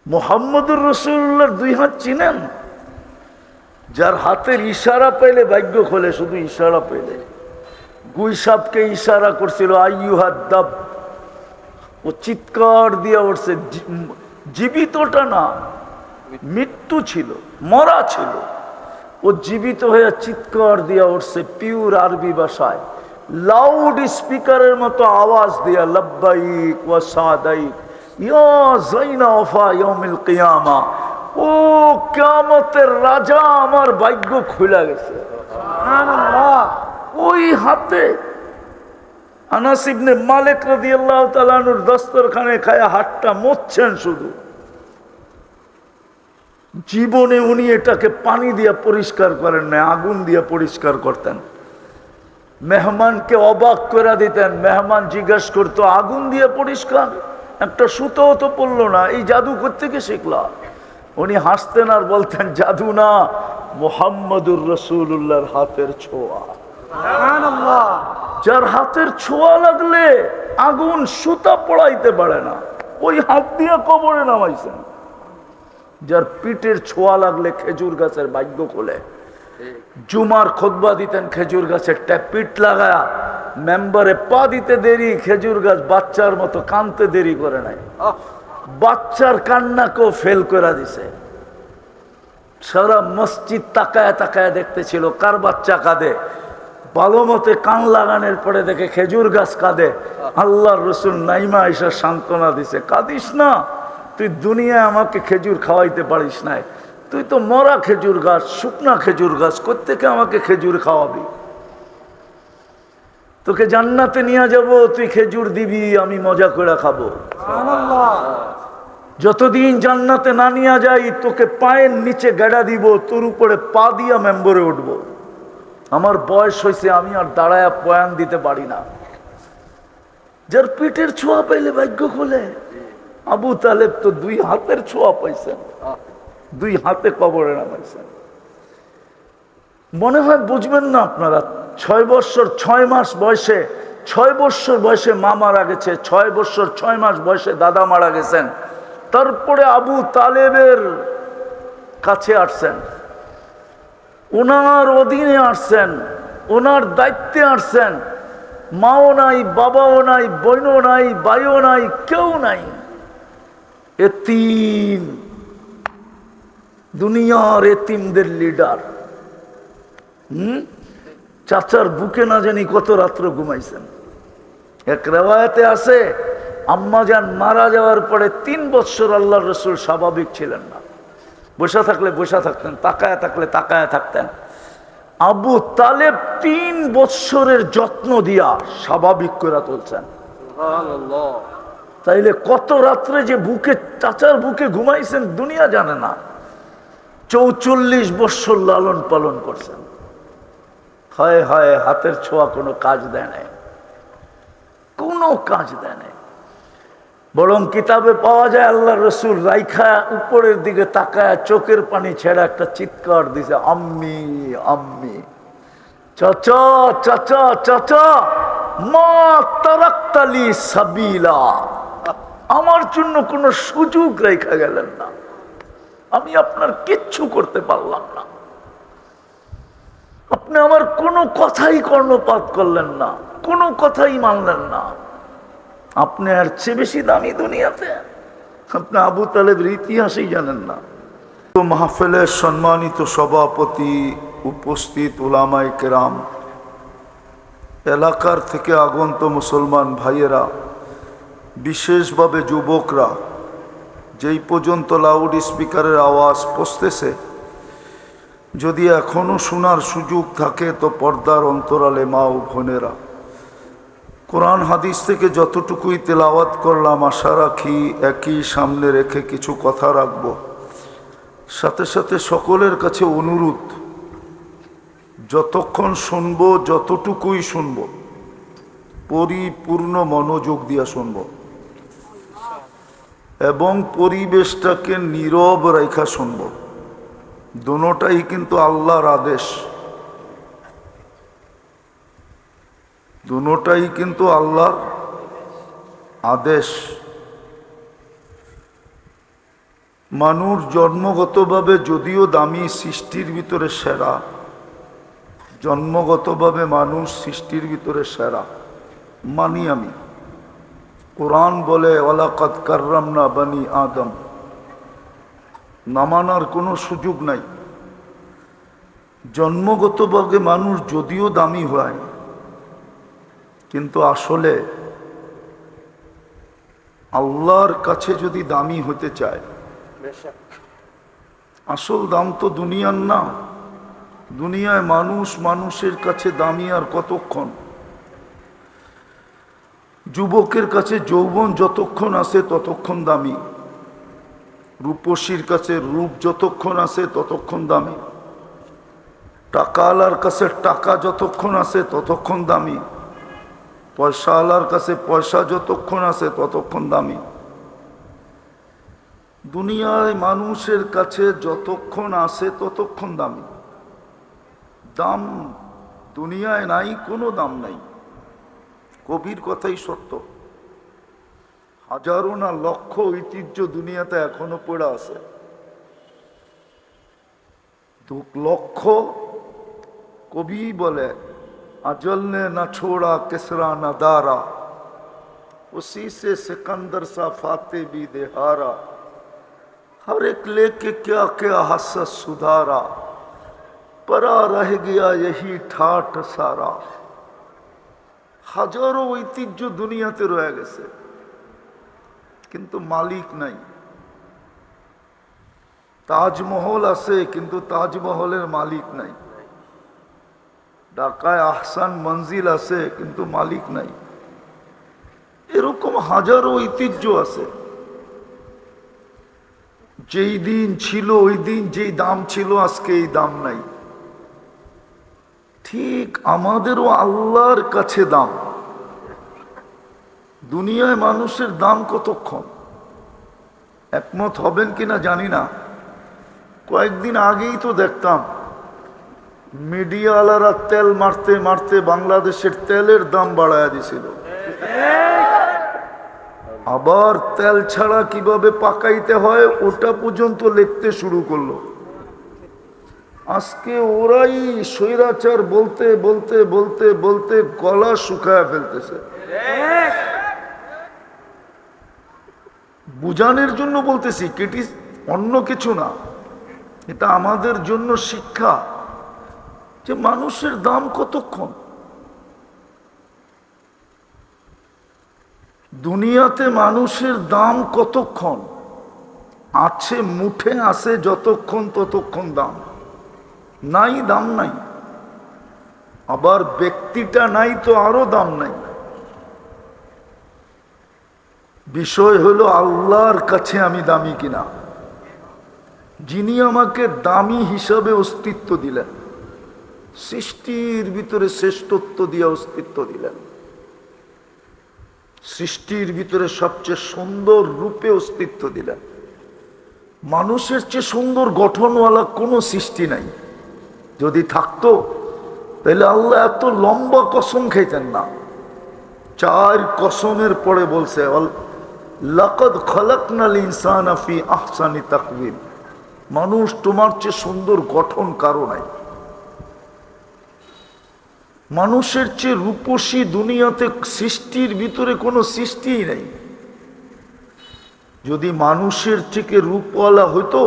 মুহাম্মদুর রাসূলুল্লাহর দুই হাত চিনেন? যার হাতের ইশারা পেলে ভাগ্য খোলে, শুধু ইশারা পেলে। গুই সাপকে ইশারা করছিল আইয়ুহাদ দাব, ও চিৎকার দিয়ে উঠছে। জীবিতটা না, মৃত্যু ছিল, মরা ছিল। ও জীবিত হয়ে চিৎকার দিয়ে উঠছে পিওর আরবি ভাষায়, লাউড স্পিকারের মতো আওয়াজ দিয়া, লব্বাইক ওয়া সাদাইক ইয়া যাইনা ওয়াফা ইয়াউমিল কিয়ামা। ও কিয়ামতের রাজা, আমার ভাগ্য খুলে গেছে। সুবহানাল্লাহ। ওই হাতে আনাস ইবনে মালিক রাদিয়াল্লাহু তাআলা আনহুর দস্তরখানে খায়া হাতটা মুছছেন শুধু। জীবনে উনি এটাকে পানি দিয়ে পরিষ্কার করেন না, আগুন দিয়ে পরিষ্কার করতেন। মেহমানকে অবাক করে দিতেন। মেহমান জিজ্ঞেস করতো, আগুন দিয়ে পরিষ্কার? একটা সুতো তো পড়লো না, এই জাদু কোত্থেকে শিখলা? উনি হাসতেন আর বলতেন, জাদু না, মুহাম্মদুর রাসূলুল্লাহর হাতের ছোঁয়া। সুবহানাল্লাহ। যার হাতের ছোঁয়া লাগলে আগুন সুতা পড়াইতে পারে না, ওই হাত দিয়ে কবরে নামাইছেন। যার পিঠের ছোঁয়া লাগলে খেজুর গাছের ভাগ্য খোলে। জুমার খুতবা দিতেন খেজুর গাছের পিঠ লাগায়া, মেম্বারে পা দিতে দেরি, খেজুর গাছ বাচ্চার মতো কানতে দেরি করে নাই। বাচ্চার কান্নাকেও ফেল করে দিছে। সারা মসজিদ তাকায় তাকায় দেখতেছিল কার বাচ্চা কাঁদে। ভালো মতে কান লাগানোর পরে দেখে খেজুর গাছ কাঁদে। আল্লাহর রাসূল নাইমা আয়েশা সান্ত্বনা দিছে, কাঁদিস না, তুই দুনিয়ায় আমাকে খেজুর খাওয়াইতে পারিস নাই, তুই তো মরা খেজুর গাছ, শুকনা খেজুর গাছ, কোত্থেকে আমাকে খেজুর খাওয়াবি? তোকে জান্নাতে নিয়ে যাব, তুই খেজুর দিবি, আমি মজা করে খাবো। সুবহানাল্লাহ। যতদিন জান্নাতে না নিয়ে যাই, তোকে পায়ের নিচে গেড়া দিব, তোর উপরে পা দিয়া মেম্বরে উঠব। আমার বয়স হয়েছে, আমি আর দাঁড়ায়া বয়ান দিতে পারি না। যার পিঠের ছোঁয়া পাইলে ভাগ্য খোলে। আবু তালেব তো দুই হাতের ছোঁয়া পাইছেন, দুই হাতে কবরে নামাইছেন। মনে হয় বুঝবেন না আপনারা। 6 বছর 6 মাস বয়সে, 6 বছর বয়সে মা মারা গেছে, 6 বছর 6 মাস বয়সে দাদা মারা গেছেন। তারপরে আবু তালেবের কাছে আসছেন, ওনার অধীনে আসছেন, ওনার দায়িত্বে আসছেন। মাও নাই, বাবাও নাই, বোনও নাই, ভাইও নাই, কেউ নাই। এতিম, দুনিয়ার এতিমদের লিডার। চাচার বুকে না জানি কত রাত্র ঘুমাইছেন। এক রেওয়ায়াতে আছে, আম্মাজান মারা যাওয়ার পরে 3 বছর আল্লাহর রাসূল স্বাভাবিক ছিলেন না। বসে থাকলে বসে থাকতেন, তাকায় থাকলে তাকায় থাকতেন। আবু তালেব 3 বছরের যত্ন দিয়া স্বাভাবিক করে তুলছেন। সুবহানাল্লাহ। তাইলে কত রাত্রে যে বুকে, চাচার বুকে ঘুমাইছেন দুনিয়া জানে না। 44 বছর লালন পালন করছেন। হায় হায়, হাতের ছোঁয়া কোনো কাজ দেয় নাই, কোনো কাজ দেয় নাই। বরং কিতাবে পাওয়া যায় আল্লাহ রসুল রাইখা উপরের দিকে তাকায় চোখের পানি ছেড়া একটা চিৎকার দিছে, আম্মি আম্মি, চাচা চাচা চাচা, মা তারাক্তালি সাবিলা, আমার জন্য কোনো সুযোগ রেখা গেলেন না, আমি আপনার কিচ্ছু করতে পারলাম না, আপনি আমার কোনো কথাই কর্ণপাত করলেন না, কোনো কথাই মানলেন না। আপনি আর চেয়ে বেশি দামি দুনিয়াতে? আপনি আবু তালেবের ইতিহাসই জানেন না। তো মাহফিলের সম্মানিত সভাপতি, উপস্থিত উলামায়ে কেরাম, এলাকার থেকে আগন্ত মুসলমান ভাইয়েরা, বিশেষভাবে যুবকরা, যেই পর্যন্ত লাউড স্পিকারের আওয়াজ পৌঁছতেছে, যদি এখনো শোনার সুযোগ থাকে তো পর্দার অন্তরালে মা ও বোনেরা, কোরআন হাদিস থেকে যতটুকুই তেলাওয়াত করলাম, আশা রাখি একই সামনে রেখে কিছু কথা রাখব। সাথে সাথে সকলের কাছে অনুরোধ, যতক্ষণ শুনব, যতটুকুই শুনব, পরিপূর্ণ মনোযোগ দিয়ে শুনব এবং পরিবেশটাকে নীরব রেখা শুনব। দুটোটাই কিন্তু আল্লাহর আদেশ, দুটোটাই কিন্তু আল্লাহর আদেশ। মানুষ জন্মগতভাবে যদিও দামি, সৃষ্টির ভিতরে সেরা। জন্মগতভাবে মানুষ সৃষ্টির ভিতরে সেরা মানি আমি। কোরআন বলে ওয়ালাকাদ কাররামনা বানি আদম, না মানার কোনো সুযোগ নাই। জন্মগতভাবে মানুষ যদিও দামি হয়, কিন্তু আসলে আল্লাহর কাছে যদি দামি হতে চায়, আসল দাম তো দুনিয়ার না। দুনিয়ায় মানুষ মানুষের কাছে দামি আর কতক্ষণ? যুবকের কাছে যৌবন যতক্ষণ আছে ততক্ষণ দামি, রূপসীর কাছে রূপ যতক্ষণ আছে ততক্ষণ দামি, টাকাওয়ালার কাছে টাকা যতক্ষণ আছে ততক্ষণ দামি, পয়সাওয়ালার কাছে পয়সা যতক্ষণ আছে ততক্ষণ দামি। দুনিয়ায় মানুষের কাছে যতক্ষণ আছে ততক্ষণ দামি। দাম দুনিয়ায় নাই, কোনো দাম নাই। কবির কথাই সত্য। হাজারো না লক্ষ ঐতিহ্য দুনিয়াতে এখনো পড়ে আছে। 2 লক্ষ কবি বলে अजल ने न छोड़ा किसरा न दारा, उसी से सिकंदर सा फाते भी देहारा, हर एक लेके क्या क्या हसस सुधारा, परा रह गया यही ठाठ सारा। হাজারো ঐতিহ্য দুনিয়াতে রয়ে গেছে, কিন্তু মালিক নাই। তাজমহল আছে, কিন্তু তাজমহলের মালিক নাই। ঢাকায় আহসান মঞ্জিল আছে, কিন্তু মালিক নাই। এরকম হাজারো ঐতিহ্য আছে। যেই দিন ছিল ওই দিন যেই দাম ছিল, আজকে এই দাম নাই। ঠিক আমাদেরও আল্লাহর কাছে দাম। দুনিয়ায় মানুষের দাম কতক্ষণ? একমত হবেন কিনা জানি না। কয়েকদিন আগেই তো দেখতাম মিডিয়াওয়ালারা তেল মারতে মারতে বাংলাদেশের তেলের দাম বাড়ায় দিছিল। আবার তেল ছাড়া কিভাবে পাকাইতে হয় ওটা পর্যন্ত লিখতে শুরু করলো। আজকে ওরাই স্বৈরাচার বলতে বলতে বলতে বলতে গলা শুকায় ফেলতেছে। বুঝানোর জন্য বলতেছি, কেটি অন্য কিছু না। এটা আমাদের জন্য শিক্ষা যে মানুষের দাম কতক্ষণ। দুনিয়াতে মানুষের দাম কতক্ষণ? আছে, মুঠে আছে যতক্ষণ ততক্ষণ দাম, নাই দাম নাই। আবার ব্যক্তিটা নাই তো আরো দাম নাই। বিষয় হলো আল্লাহর কাছে আমি দামি কিনা, যিনি আমাকে দামি হিসাবে অস্তিত্ব দিলেন, সৃষ্টির ভিতরে শ্রেষ্ঠত্ব দিয়ে অস্তিত্ব দিলেন, সৃষ্টির ভিতরে সবচেয়ে সুন্দর রূপে অস্তিত্ব দিলেন। মানুষের চেয়ে সুন্দর গঠনওয়ালা কোনো সৃষ্টি নাই। যদি থাকতো তাহলে আল্লাহ এত লম্বা কসম খাইতেন না। 4 কসমের পরে বলছে লাকাদ খালাকনাল ইনসানা ফি আহসানি তাকওয়িম, মানুষ তোমার চেয়ে সুন্দর গঠন কারো নাই। মানুষের চেয়ে রূপসী দুনিয়াতে সৃষ্টির ভিতরে কোনো সৃষ্টিই নেই। যদি মানুষের থেকে রূপওয়ালা হইতো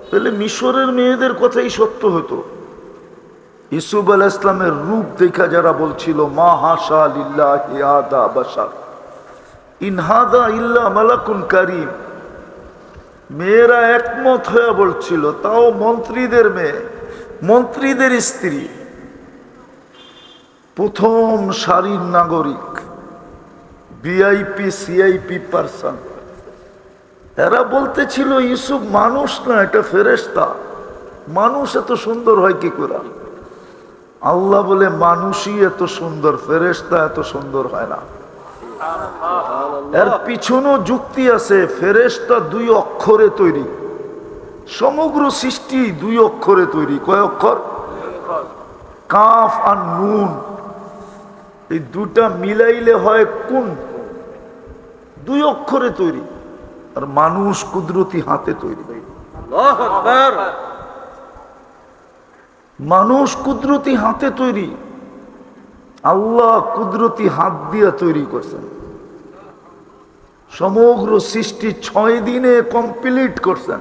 তাহলে মিশরের মেয়েদের কথাই সত্য হতো। ইউসুফ আলাইহিস সালামের রূপ দেখা যারা বলছিল মা হাশা লিল্লাহি হাদা বাশার ইন হাদা ইল্লা মালাকুন কারীম, মেয়েরা একমত হয়ে বলছিল, তাও মন্ত্রীদের মেয়ে, মন্ত্রীদের স্ত্রী, প্রথম সারির নাগরিক, ভিআইপি সিআইপি পারসন। এরা বলতেছিল ইউসুফ মানুষ না, এটা ফেরেশতা। মানুষ এত সুন্দর হয় কি করে? আল্লাহ বলে মানুষই এত সুন্দর, ফেরেশতা এত সুন্দর হয় না। এর পিছনেও যুক্তি আছে। ফেরেশতা 2 অক্ষরে তৈরি, সমগ্র সৃষ্টি 2 অক্ষরে তৈরি। কয় অক্ষর? কাফ আর নুন, এই দুটা মিলাইলে হয় কোন? 2 অক্ষরে তৈরি। আর মানুষ কুদরতি হাতে তৈরি। আল্লাহু আকবার। মানুষ কুদরতি হাতে তৈরি, আল্লাহ কুদরতি হাত দিয়ে তৈরি করছেন। সমগ্র সৃষ্টি 6 দিনে কমপ্লিট করছেন,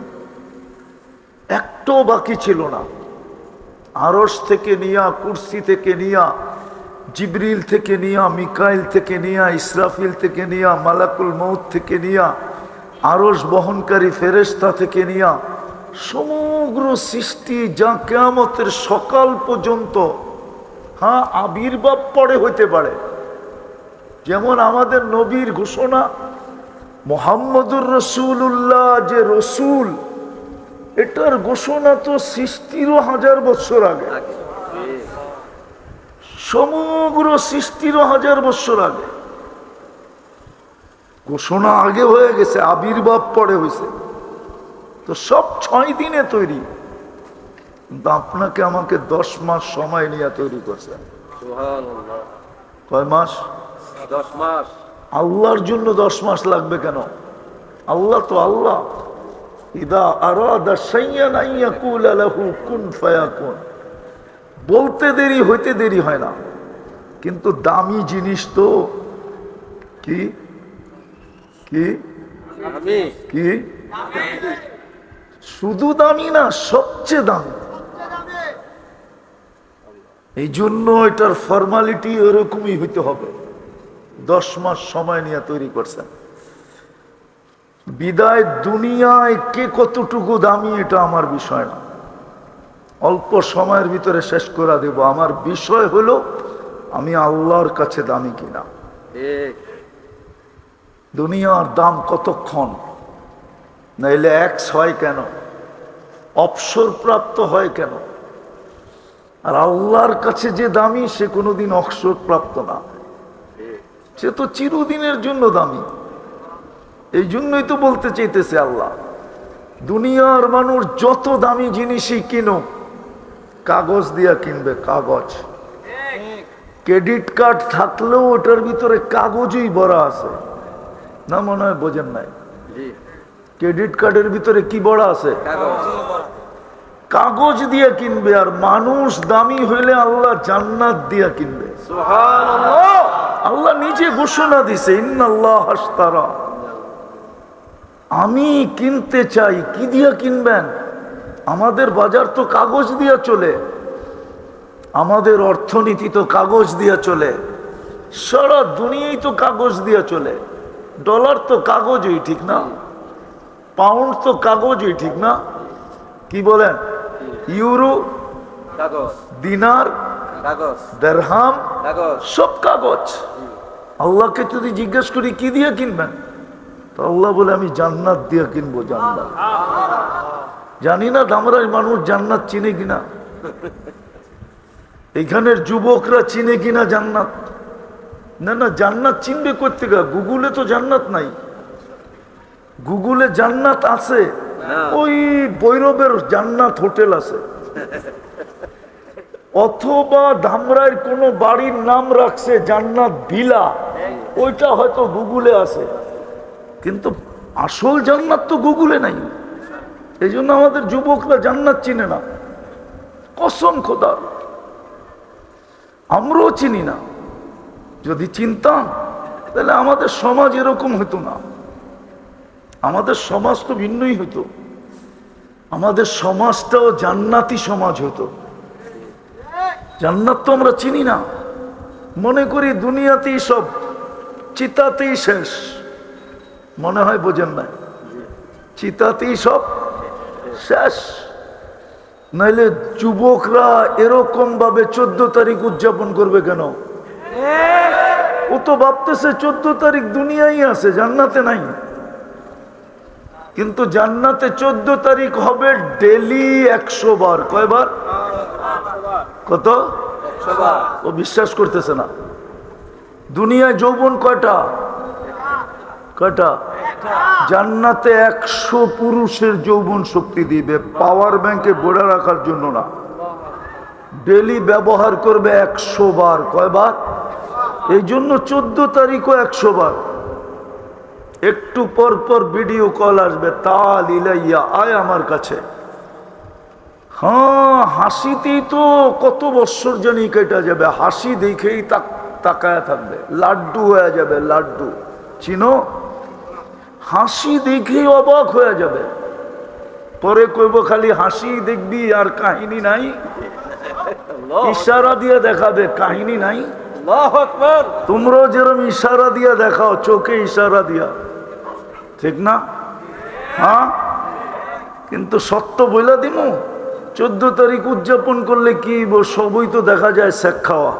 একটাও বাকি ছিল না। আরশ থেকে নিয়া, কুরসি থেকে নিয়া, জিবরিল থেকে নিয়া, মিকাইল থেকে নিয়া, ইসরাফিল থেকে নিয়া, মালাকুল মউত থেকে নিয়া, আরশ বহনকারী ফেরেশতা থেকে নিয়া, সমগ্র সৃষ্টি যা কিয়ামতের সকাল পর্যন্ত, হ্যাঁ আবির্ভাব পরে হইতে পারে। যেমন আমাদের নবীর ঘোষণা মুহাম্মদুর রাসূলুল্লাহ যে রসুল, এটার ঘোষণা তো সৃষ্টিরও 1000 বছর আগে, সমগ্র সৃষ্টিরও 1000 বছর আগে ঘোষণা আগে হয়ে গেছে, আবির্ভাব পরে হয়েছে। তো সব 6 দিনে তৈরি, কিন্তু আপনাকে আমাকে 10 মাস সময় নিয়ে তৈরি করছেন। সুবহানাল্লাহ। কয় মাস? 10 মাস। আল্লাহর জন্য 10 মাস লাগবে কেন? আল্লাহ তো আল্লাহ। ইদা আরাদা শাইয়ান আন ইয়াকুলা লাহু কুন ফায়াকুন। বলতে দেরি হইতে দেরি হয় না, কিন্তু দামি জিনিস তো কি কি আমি কি শুধু দামি না, সবচেয়ে দামি। এই জন্য এটার ফর্মালিটি এরকমই হইতে হবে। 10 মাস সময় নিয়ে তৈরি করছেন। বিদায় দুনিয়ায় কে কতটুকু দামি এটা আমার বিষয় না, অল্প সময়ের ভিতরে শেষ করে দেব। আমার বিষয় হলো আমি আল্লাহর কাছে দামি কিনা। ঠিক। দুনিয়ার দাম কতক্ষণ, নাইলে এক্স হয় কেন, অবসরপ্রাপ্ত হয় কেন? আর আল্লাহর কাছে যে দামি সে কোনোদিন অবসরপ্রাপ্ত না, সে তো চিরদিনের জন্য দামি। এই জন্যই তো বলতে চাইতেছে আল্লাহ, দুনিয়ার মানুষ যত দামি জিনিসই কিনো, কাগজ দিয়া কিনবে, কাগজ। ক্রেডিট কার্ড থাকলেও ওটার ভিতরে কাগজই ভরা আছে না, মনে হয় বোঝেন নাই? জি। ক্রেডিট কার্ডের ভিতরে কি ভরা আছে? কাগজ। কাগজ দিয়ে কিনবে। আর মানুষ দামি হইলে আল্লাহ জান্নাত দিয়া কিনবে। সুবহানাল্লাহ। আল্লাহ নিজে ঘোষণা দিছে, ইন্নাল্লাহ আশতারা। আমি কিনতে চাই, কি দিয়া কিনবেন? আমাদের বাজার তো কাগজ দিয়া চলে, আমাদের অর্থনীতি তো কাগজ দিয়া চলে, সারা দুনিয়াই তো কাগজ দিয়া চলে। ডলার তো কাগজই, ঠিক না? পাউন্ড তো কাগজই, ঠিক না? কি বলেন? ইউরো কাগজ। দিনার কাগজ। দিরহাম কাগজ। সব কাগজ। আল্লাহকে যদি জিজ্ঞেস করি কি দিয়ে কিনবেন, তো আল্লাহ বলে আমি জান্নাত দিয়ে কিনবো। জান্নাত। জানি না ধামরাই মানুষ জান্নাত চিনে কিনা, এখানের যুবকরা চিনে কিনা জান্নাত? না না, জান্নাত চিনবে করতে গা, গুগলে তো জান্নাত নাই। গুগলে জান্নাত আছে, ওই ভৈরবের জান্নাত হোটেল আছে, অথবা ধামরাইয়ের কোন বাড়ির নাম রাখছে জান্নাত ভিলা, ওইটা হয়তো গুগলে আছে, কিন্তু আসল জান্নাত তো গুগলে নাই। এই জন্য আমাদের যুবকরা জান্নাত চিনে না, কসম খোদা। আমরাও চিনি না। যদি চিনতাম তাহলে আমাদের সমাজ এরকম হতো না, আমাদের সমাজ তো ভিন্নই হতো। আমাদের সমাজটাও জান্নাতি সমাজ হতো। জান্নাত তো আমরা চিনি না, মনে করি দুনিয়াতেই সব, চিতাতেই শেষ। মনে হয় বোঝেন না, চিতাতেই সব শেষ। নাইলে যুবকরা এরকম ভাবে 14 তারিখ উদযাপন করবে কেন? ও তো ভাবতেছে 14 তারিখ দুনিয়ায় আছে, জান্নাতে নাই। কিন্তু জান্নাতে 14 তারিখ হবে ডেলি 100 বার। কয়বার? কত? 100 বার। ও বিশ্বাস করতেছে না। দুনিয়ায় যৌবন কয়টা? কয়টা? জান্নাতে 100 পুরুষের যৌবন শক্তি দিবে, পাওয়ার ব্যাংকে ভরে রাখার জন্য না। ডেলি ব্যবহার করবে 100 বার। কয়বার? এই জন্য 14 তারিখও 100 বার। একটু পর পর ভিডিও কল আসবে, তাল ইলাইয়া, আয় আমার কাছে। হ্যাঁ, হাসিতেই তো কত বৎসর জানি কেটে যাবে, হাসি দেখেই তাকায় থাকবে, লাড্ডু হয়ে যাবে, লাড্ডু চিনো, হাসি দেখেই অবাক হয়ে যাবে। পরে কইব খালি হাসি দেখবি আর কাহিনী নাই, ইশারা দিয়ে দেখাবে, কাহিনী নাই। আল্লাহু আকবার। তোমরাও যেরকম ইশারা দিয়ে দেখাও, চোখে ইশারা দিয়া, ঠিক না? হ্যাঁ, কিন্তু সত্য বইলা দিমু, 14 তারিখ উদযাপন করলে কি সবই তো দেখা যায় শেখ খাওয়া।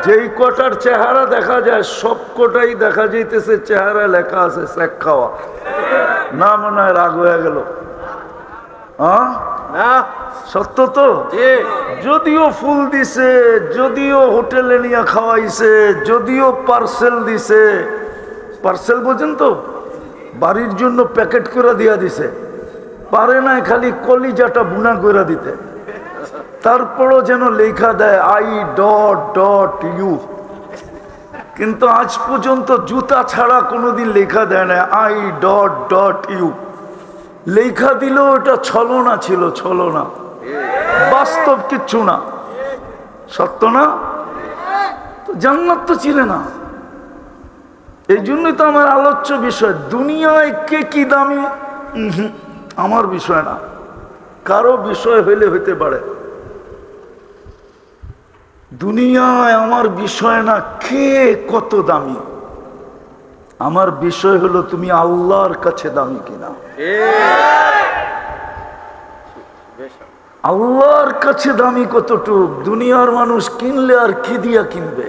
যেই কটার চেহারা দেখা যায় সব কটাই দেখা যাইতেছে চেহারা লেখা আছে শেখ খাওয়া। না মনে হয় রাগ হয়ে গেল? হ্যাঁ, না, সত্য তো। জি। যদিও ফুল দিছে, যদিও হোটেলে নিয়ে খাওয়াইছে, যদিও পার্সেল দিছে, পার্সেল বোঝেন তো, বাড়ির জন্য প্যাকেট করে দিয়া দিছে, পারে নাই খালি কলিজাটা বুনা করে দিতে, তারপরও যেন লেখা দেয় I.ইউ। কিন্তু আজ পর্যন্ত জুতা ছাড়া কোনোদিন লেখা দেয় না I.ইউ। লেখা দিলেও ওটা ছলনা ছিল, ছলনা, বাস্তব কিচ্ছু না। সত্য না? তো জান্নাত তো চিনে না। এই জন্যই তো আমার আলোচ্য বিষয়, দুনিয়ায় কে কি দামি আমার বিষয় না, কারো বিষয় হইলে হইতে পারে। দুনিয়ায় আমার বিষয় না কে কত দামি, আমার বিষয় হলো তুমি আল্লাহর কাছে দামি কিনা। আল্লাহর কাছে দামি কতটুক। দুনিয়ার মানুষ কিনলে আর কি দিয়া কিনবে?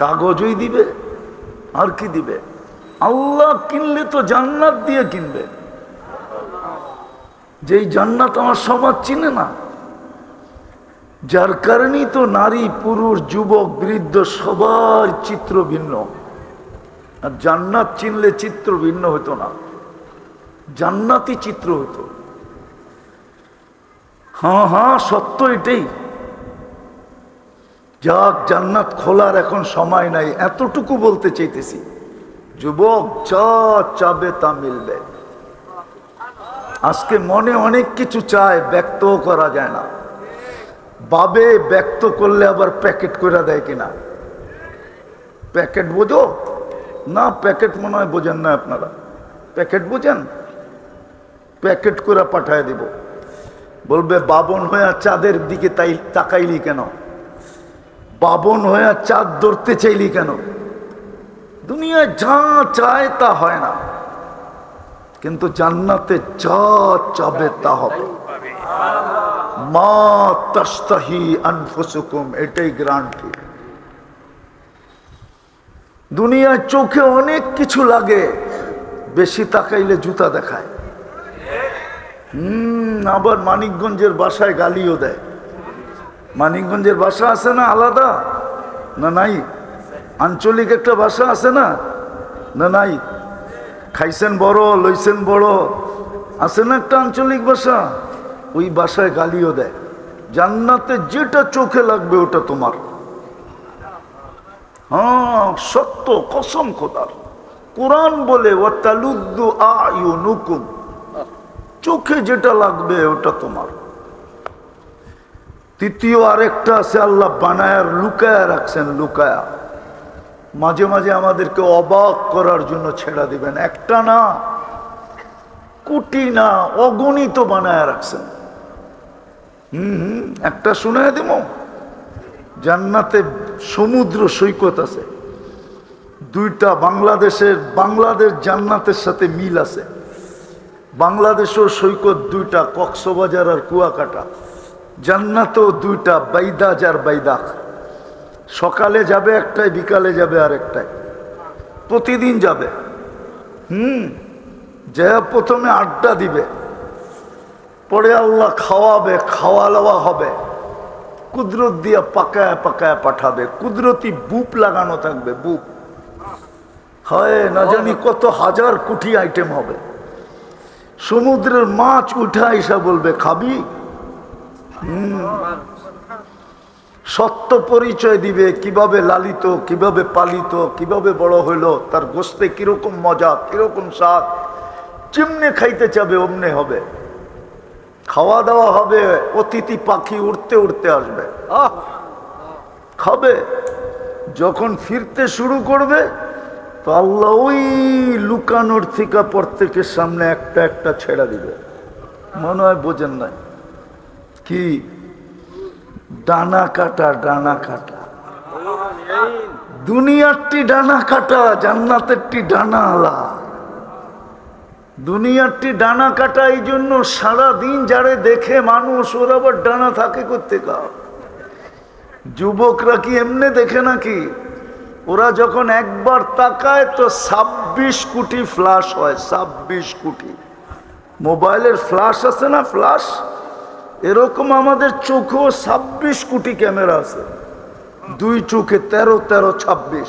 কাগজই দিবে, আর কি দিবে? আল্লাহ কিনলে তো জান্নাত দিয়ে কিনবে, যেই জান্নাত আমার সমাজ চিনে না। যার কারণেই তো নারী পুরুষ যুবক বৃদ্ধ সবার চিত্র ভিন্ন। আর জান্নাত চিনলে চিত্র ভিন্ন হতো না, জান্নাতি চিত্র হতো। হ্যাঁ হ্যাঁ, সত্য এটাই। যাক, জান্নাত খোলার এখন সময় নাই, এতটুকু বলতে চাইতেছি, যুবক যা চাবে তা মিলবে। আজকে মনে অনেক কিছু চায়, ব্যক্তও করা যায় না। বাবে ব্যক্ত করলে আবার প্যাকেট করে দেয় কিনা। প্যাকেট বোঝো না? প্যাকেট মনে হয় বোঝেন না আপনারা। প্যাকেট বোঝেন? প্যাকেট করে পাঠায় দিব, বলবে বাবন হয়ে চাঁদের দিকে তাই তাকাইলি কেন, বাবন হয়ে চাঁদ ধরতে চাইলি কেন। দুনিয়ায় যা চায় তা হয় না, কিন্তু জান্নাতে যা চাবে তা হবে। মা তাস্তাহি আনফুসুকুম, এটাই গ্যারান্টি। দুনিয়ায় চোখে অনেক কিছু লাগে, বেশি তাকাইলে জুতা দেখায়। আবার মানিকগঞ্জের বাসায় গালিও দেয়। মানিকগঞ্জের ভাষা আছে না আলাদা? না নাই? আঞ্চলিক একটা ভাষা আছে না? না নাই? খাইছেন বড়, লইছেন বড়, আছে না একটা আঞ্চলিক ভাষা? ওই ভাষায় গালিও দেয়। জান্নাতে যেটা চোখে লাগবে ওটা তোমার। হ্যাঁ, সত্য, কসম খোদার। কোরআন বলে ওয়াতালুদ্দু আয়ুনুকুম, চোখে যেটা লাগবে ওটা তোমার। তৃতীয় আরেকটা আছে, আল্লাহ বানায়ার লুকায়া রাখছেন, লুকায়া। মাঝে মাঝে আমাদেরকে অবাক করার জন্য ছেড়া দিবেন। একটা না, কোটি না, অগণিত বানায়া রাখছেন। একটা শুনে দেব, জান্নাতে সমুদ্র সৈকত আছে দুইটা। বাংলাদেশ জান্নাতের সাথে মিল আছে। বাংলাদেশেও সৈকত দুইটা, কক্সবাজার আর কুয়াকাটা। জান্নাতেও দুইটা, বাইদাজ আর বাইদাখ। সকালে যাবে একটাই, বিকালে যাবে আরেকটাই, প্রতিদিন যাবে। যা প্রথমে আড্ডা দিবে, পরে আল্লাহ খাওয়াবে, খাওয়া লওয়া হবে, কুদরত দিয়া পাকায় পাকায় পাঠাবে। কুদরতি বুপ লাগানো থাকবে, বুপ। হয় না জানি কত হাজার কোটি আইটেম হবে। সমুদ্রের মাছ উঠা এসা বলবে খাবি? সত্য পরিচয় দিবে, কিভাবে লালিত, কিভাবে পালিত, কিভাবে বড় হইল, তার গোস্তে কিরকম মজা, কিরকম স্বাদ। যেমনে খাইতে চাবে অমনে হবে। খাওয়া দাওয়া হবে, অতিথি পাখি উড়তে উড়তে আসবে, খাবে। যখন ফিরতে শুরু করবে তো আল্লাহ ওই লুকানোর থেকে প্রত্যেকের সামনে একটা একটা ছেড়ে দিবে। মনে হয় বোঝেন নাই কি? ডানা কাটা, ডানা কাটা। দুনিয়ারটি ডানা কাটা, জান্নাতেরটি ডানা আলা। দুনিয়ারটি ডানা কাটা এই জন্য সারাদিন যারে দেখে মানুষ, ওর আবার ডানা থাকে করতে কা। যুবকরা কি এমনি দেখে নাকি? ওরা যখন একবার তাকায় তো 26 কোটি ফ্ল্যাশ হয়। 26 কোটি মোবাইলের ফ্ল্যাশ আছে না, ফ্ল্যাশ, এরকম আমাদের চোখেও 26 কোটি ক্যামেরা আছে। দুই চোখে 13 13 26।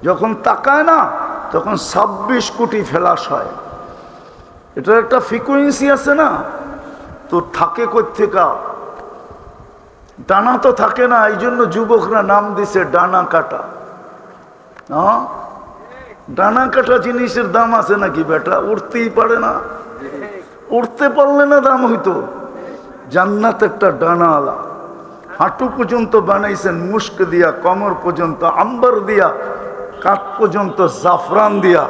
যখন তাকায় না তখন 26 কোটি ফ্ল্যাশ হয়। এটার একটা ফ্রিকোয়েন্সি আছে না, তো থাকে কোত্থেকা? ডানা তো থাকে না, এই জন্য যুবকরা নাম দিছে ডানা কাটা। ডানা কাটা জিনিসের দাম আছে নাকি বেটা? উঠতেই পারে না, উঠতে পারলে না দাম হইতো। জান্নাত একটা ডানা আলা। হাঁটু পর্যন্ত বানাইছেন মুস্ক দিয়া, কমর পর্যন্ত আম্বার দিয়া, কাঠ পর্যন্ত জাফরান দিয়া।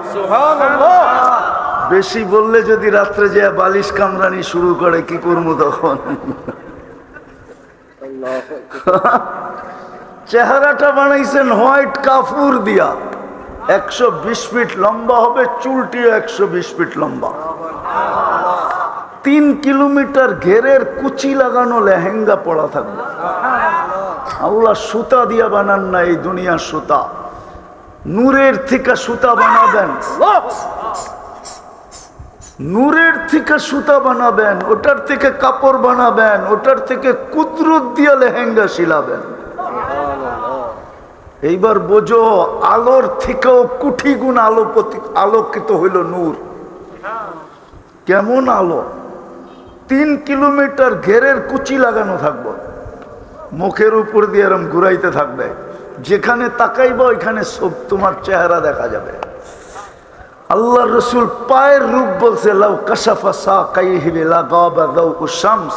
বেশি বললে যদি রাত্রে যে বালিশ কামরানি শুরু করে কি করবো তখন? চেহারাটা বানাইছেন হোয়াইট কাফুর দিয়া। 120 ফিট লম্বা হবে, চুলটিও 120 ফিট লম্বা। 3 কিলোমিটার ঘেরের কুচি লাগানো লেহেঙ্গা পড়া থাকবে। আল্লাহ সুতা দিয়া বানান না এই দুনিয়ার সুতা, নূরের থেকে সুতা বানাবেন। নূরের থেকে সুতা বানাবেন, ওটার থেকে কাপড় বানাবেন, ওটার থেকে কুদরত দিয়ে লেহেঙ্গা শিলাবেন। এইবার বোঝো, আলোর থেকেও কোটি গুণ আলোকিত হইল নূর। কেমন আলো? 3 কিলোমিটার ঘেরের কুচি লাগানো থাকবো, মুখের উপর দিয়ে এরম ঘুরাইতে থাকবে। যেখানে তাকাইবা ওইখানে সব তোমার চেহারা দেখা যাবে। আল্লাহ রসুল পায়ের রূপ বলছে, লাউ কাশাফা সাকাইহি লাগাবা দাউ শামস।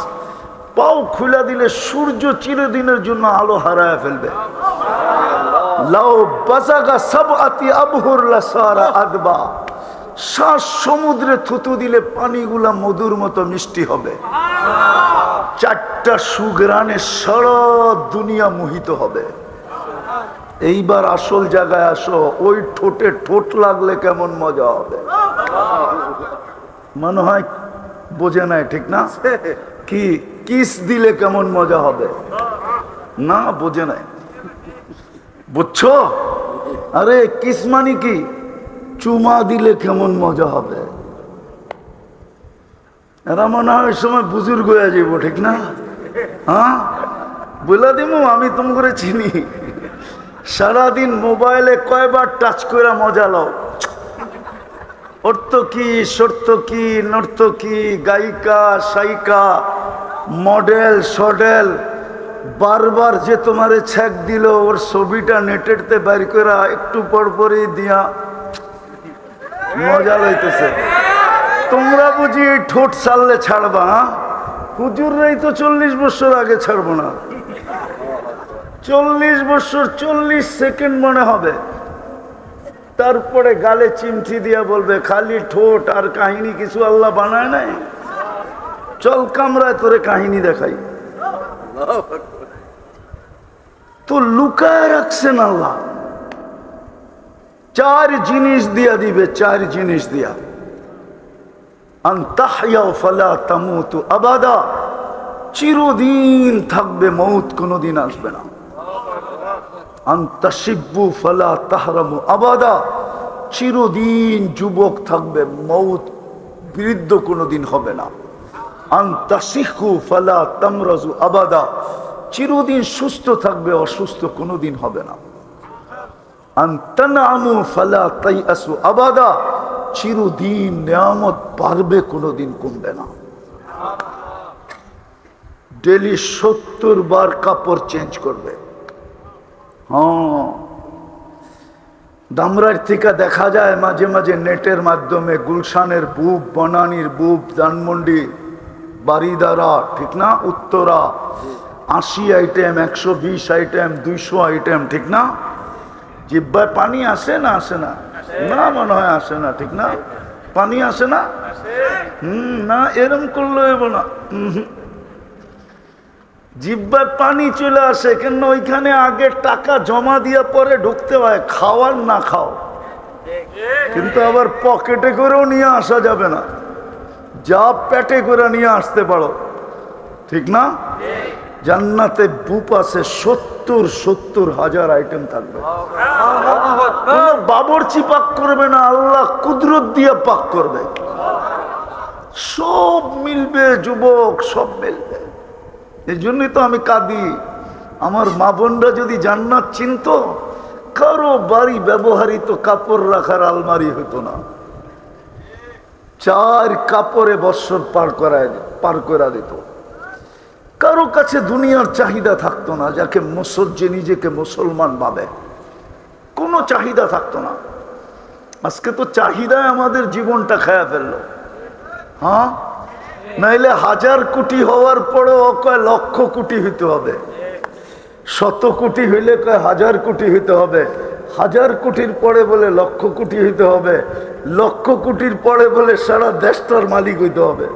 পাও খুলে দিলে সূর্য চিরদিনের জন্য আলো হারায় ফেলবে। লাউ বাজাগা সাবআতি আবহুর লাসারা আদবা। শ্বাস সমুদ্রে থুতু দিলে পানিগুলা মধুর মতো মিষ্টি হবে। 4টা সুগ্রানে সারা দুনিয়া মোহিত হবে। এইবার আসল জায়গায় আসো, ওই ঠোঁটে ঠোঁট লাগলে কেমন মজা হবে। মনে হয় বোঝে নাই, ঠিক না? কি কিস দিলে কেমন মজা হবে? না, বোঝে নাই। বুঝছো? আরে কিস মানে কি? চুমা দিলে কেমন মজা হবে। এরা মনে হয় ওই সময় বুজুর্গ হয়ে যাব, ঠিক না? হ্যাঁ, বলে দিমু আমি তুমি করে চিনি। সারাদিন মোবাইলে কয়বার টাচ করে মজা লও। অর্থ কি, শর্ত কি, নর্ত কি, গায়িকা, সাইকা, মডেল, সডেল, বারবার যে তোমারে ছ্যাক দিল, ওর ছবিটা নেটেরতে বাইর করে একটু পর পরই দিয়া মজা লইতেছে। তোমরা বুঝি এই ঠোঁট চাললে ছাড়বা? হুজুররাই তো 40 বছর আগে ছাড়বো না। 40 বছর 40 সেকেন্ড মনে হবে, তারপরে গালে চিমটি দিয়া বলবে খালি ঠোঁট আর কাহিনী কিছু আল্লাহ বানায় নাই। চল কামরায় তোরে কাহিনী দেখাই। তো লুকায় রাখছেন আল্লাহ। 4 জিনিস দিয়া দিবে, 4 জিনিস দিয়া। আন তাহইয়া ফালা তামুতু আবাদা। চিরদিন থাকবে, মৌত কোনোদিন আসবে না। আন তাশিব্বু ফালা তাহরামু আবাদা। চিরদিন যুবক থাকবে, মৌত বৃদ্ধ কোনোদিন হবে না। আন তাসিহু ফালা তামরাজু আবাদা। চিরদিন সুস্থ থাকবে, অসুস্থ কোনোদিন হবে না। আন তানআমু ফালা তাইআসু আবাদা। চিরদিন নিয়ামত পারবে, কোনোদিন কমবে না। ডেলি 70 বার কাপড় চেঞ্জ করবে। হ্যাঁ, দামরার থেকে দেখা যায় মাঝে মাঝে নেটের মাধ্যমে গুলশানের বুব, বনানীর বুব, ধানমন্ডি, বারিদারা, ঠিক না, উত্তরা, 80 আইটেম, 120 আইটেম, 200 আইটেম, ঠিক না? জিব্বায় পানি আসে না আসে না? না, মনে হয় আসে না, ঠিক না? পানি আসে না? না, এরম করলে হইব না। জিব্বায় পানি চলে আসে, কেন? ওইখানে আগে টাকা জমা দিয়ে পরে ঢুকতে হয়, খাওয়ার না খাও। কিন্তু আবার পকেটে করেও নিয়ে আসা যাবে না, যা পেটে করে নিয়ে আসতে পারো, ঠিক না? জান্নাতে বুপ আছে 70 হাজার আইটেম থাকবে। বাবরচি পাক করবে না, আল্লাহ কুদরত দিয়ে পাক করবে। সব মিলবে যুবক, সব মিলবে। এই জন্যই তো আমি কাঁদি, আমার মা বোনরা যদি জান্নাত চিনত, কারো বাড়ি ব্যবহৃত কাপড় রাখার আলমারি হতো না, 4 কাপড়ে বৎসর পার করা দিত। কারো কাছে দুনিয়ার চাহিদা থাকতো না, যাকে যে নিজেকে মুসলমান ভাবে, কোনো চাহিদা থাকতো না। আজকে তো চাহিদায় আমাদের জীবনটা খায়া ফেললো। হ্যাঁ, নাইলে 1000 কোটি হওয়ার পরেও কয় লক্ষ কোটি হইতে হবে, 100 কোটি হইলে কয় 1000 কোটি হইতে হবে, 1000 কোটির পরে বলে লক্ষ কোটি হইতে হবে, লক্ষ কোটির পরে বলে সারা দেশটার মালিক হইতে হবে।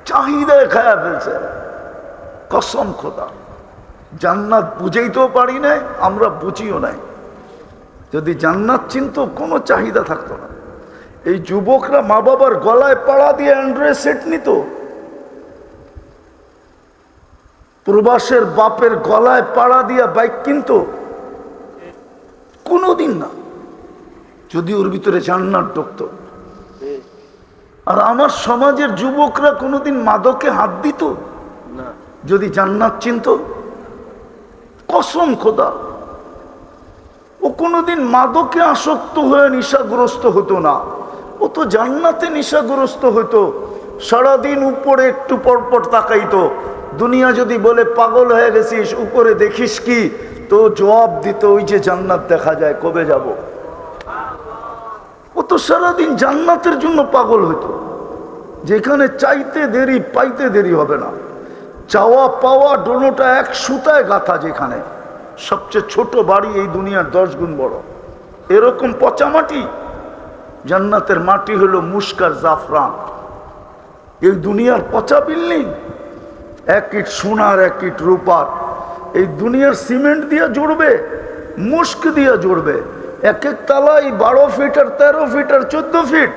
চাহিদায় খায়া ফেলছে। কসম খোদা, জান্নাত বুঝাইতেও পারি নাই, আমরা বুঝিও নাই। যদি জান্নাত চিনতো, কোনো চাহিদা থাকতো না। এই যুবকরা মা বাবার গলায় পাড়া দিয়ে অ্যান্ড্রয়েড সেট নিত, প্রবাসের বাপের গলায় পাড়া দিয়া বাইক কিনতো, কোনোদিন না, যদি ওর ভিতরে জান্নাত ঢুকতো। আর আমার সমাজের যুবকরা কোনোদিন মাদকে হাত দিত না, যদি জান্নাত চিনত? কসম খোদা, ও কোনোদিন মাদকে আসক্ত হয়ে নেশাগ্রস্ত হতো না, ও তো জান্নাতে নেশাগ্রস্ত হতো। সারাদিন উপরে একটু পরপর তাকাইতো, দুনিয়া যদি বলে পাগল হয়ে গেছিস, উপরে দেখিস কি, তো জবাব দিত, ওই যে জান্নাত দেখা যায়, কবে যাব। ও তো সারাদিন জান্নাতের জন্য পাগল হইতো, যেখানে চাইতে দেরি পাইতে দেরি হবে না, চাওয়া পাওয়া দোনোটা এক সুতায় গাথা। যেখানে সবচেয়ে ছোট বাড়ি এই দুনিয়ার 10 গুণ বড়, এরকম পচা মাটি। জান্নাতের মাটি হলো মুস্কার জাফরান। এই দুনিয়ার পচা বিল্ডিং, 1 ইট সোনার 1 ইট রূপার। এই দুনিয়ার সিমেন্ট দিয়ে জুড়বে, মুস্ক দিয়ে জুড়বে। 1 তালাই 12 ফিট আর 13 ফিট আর 14 ফিট।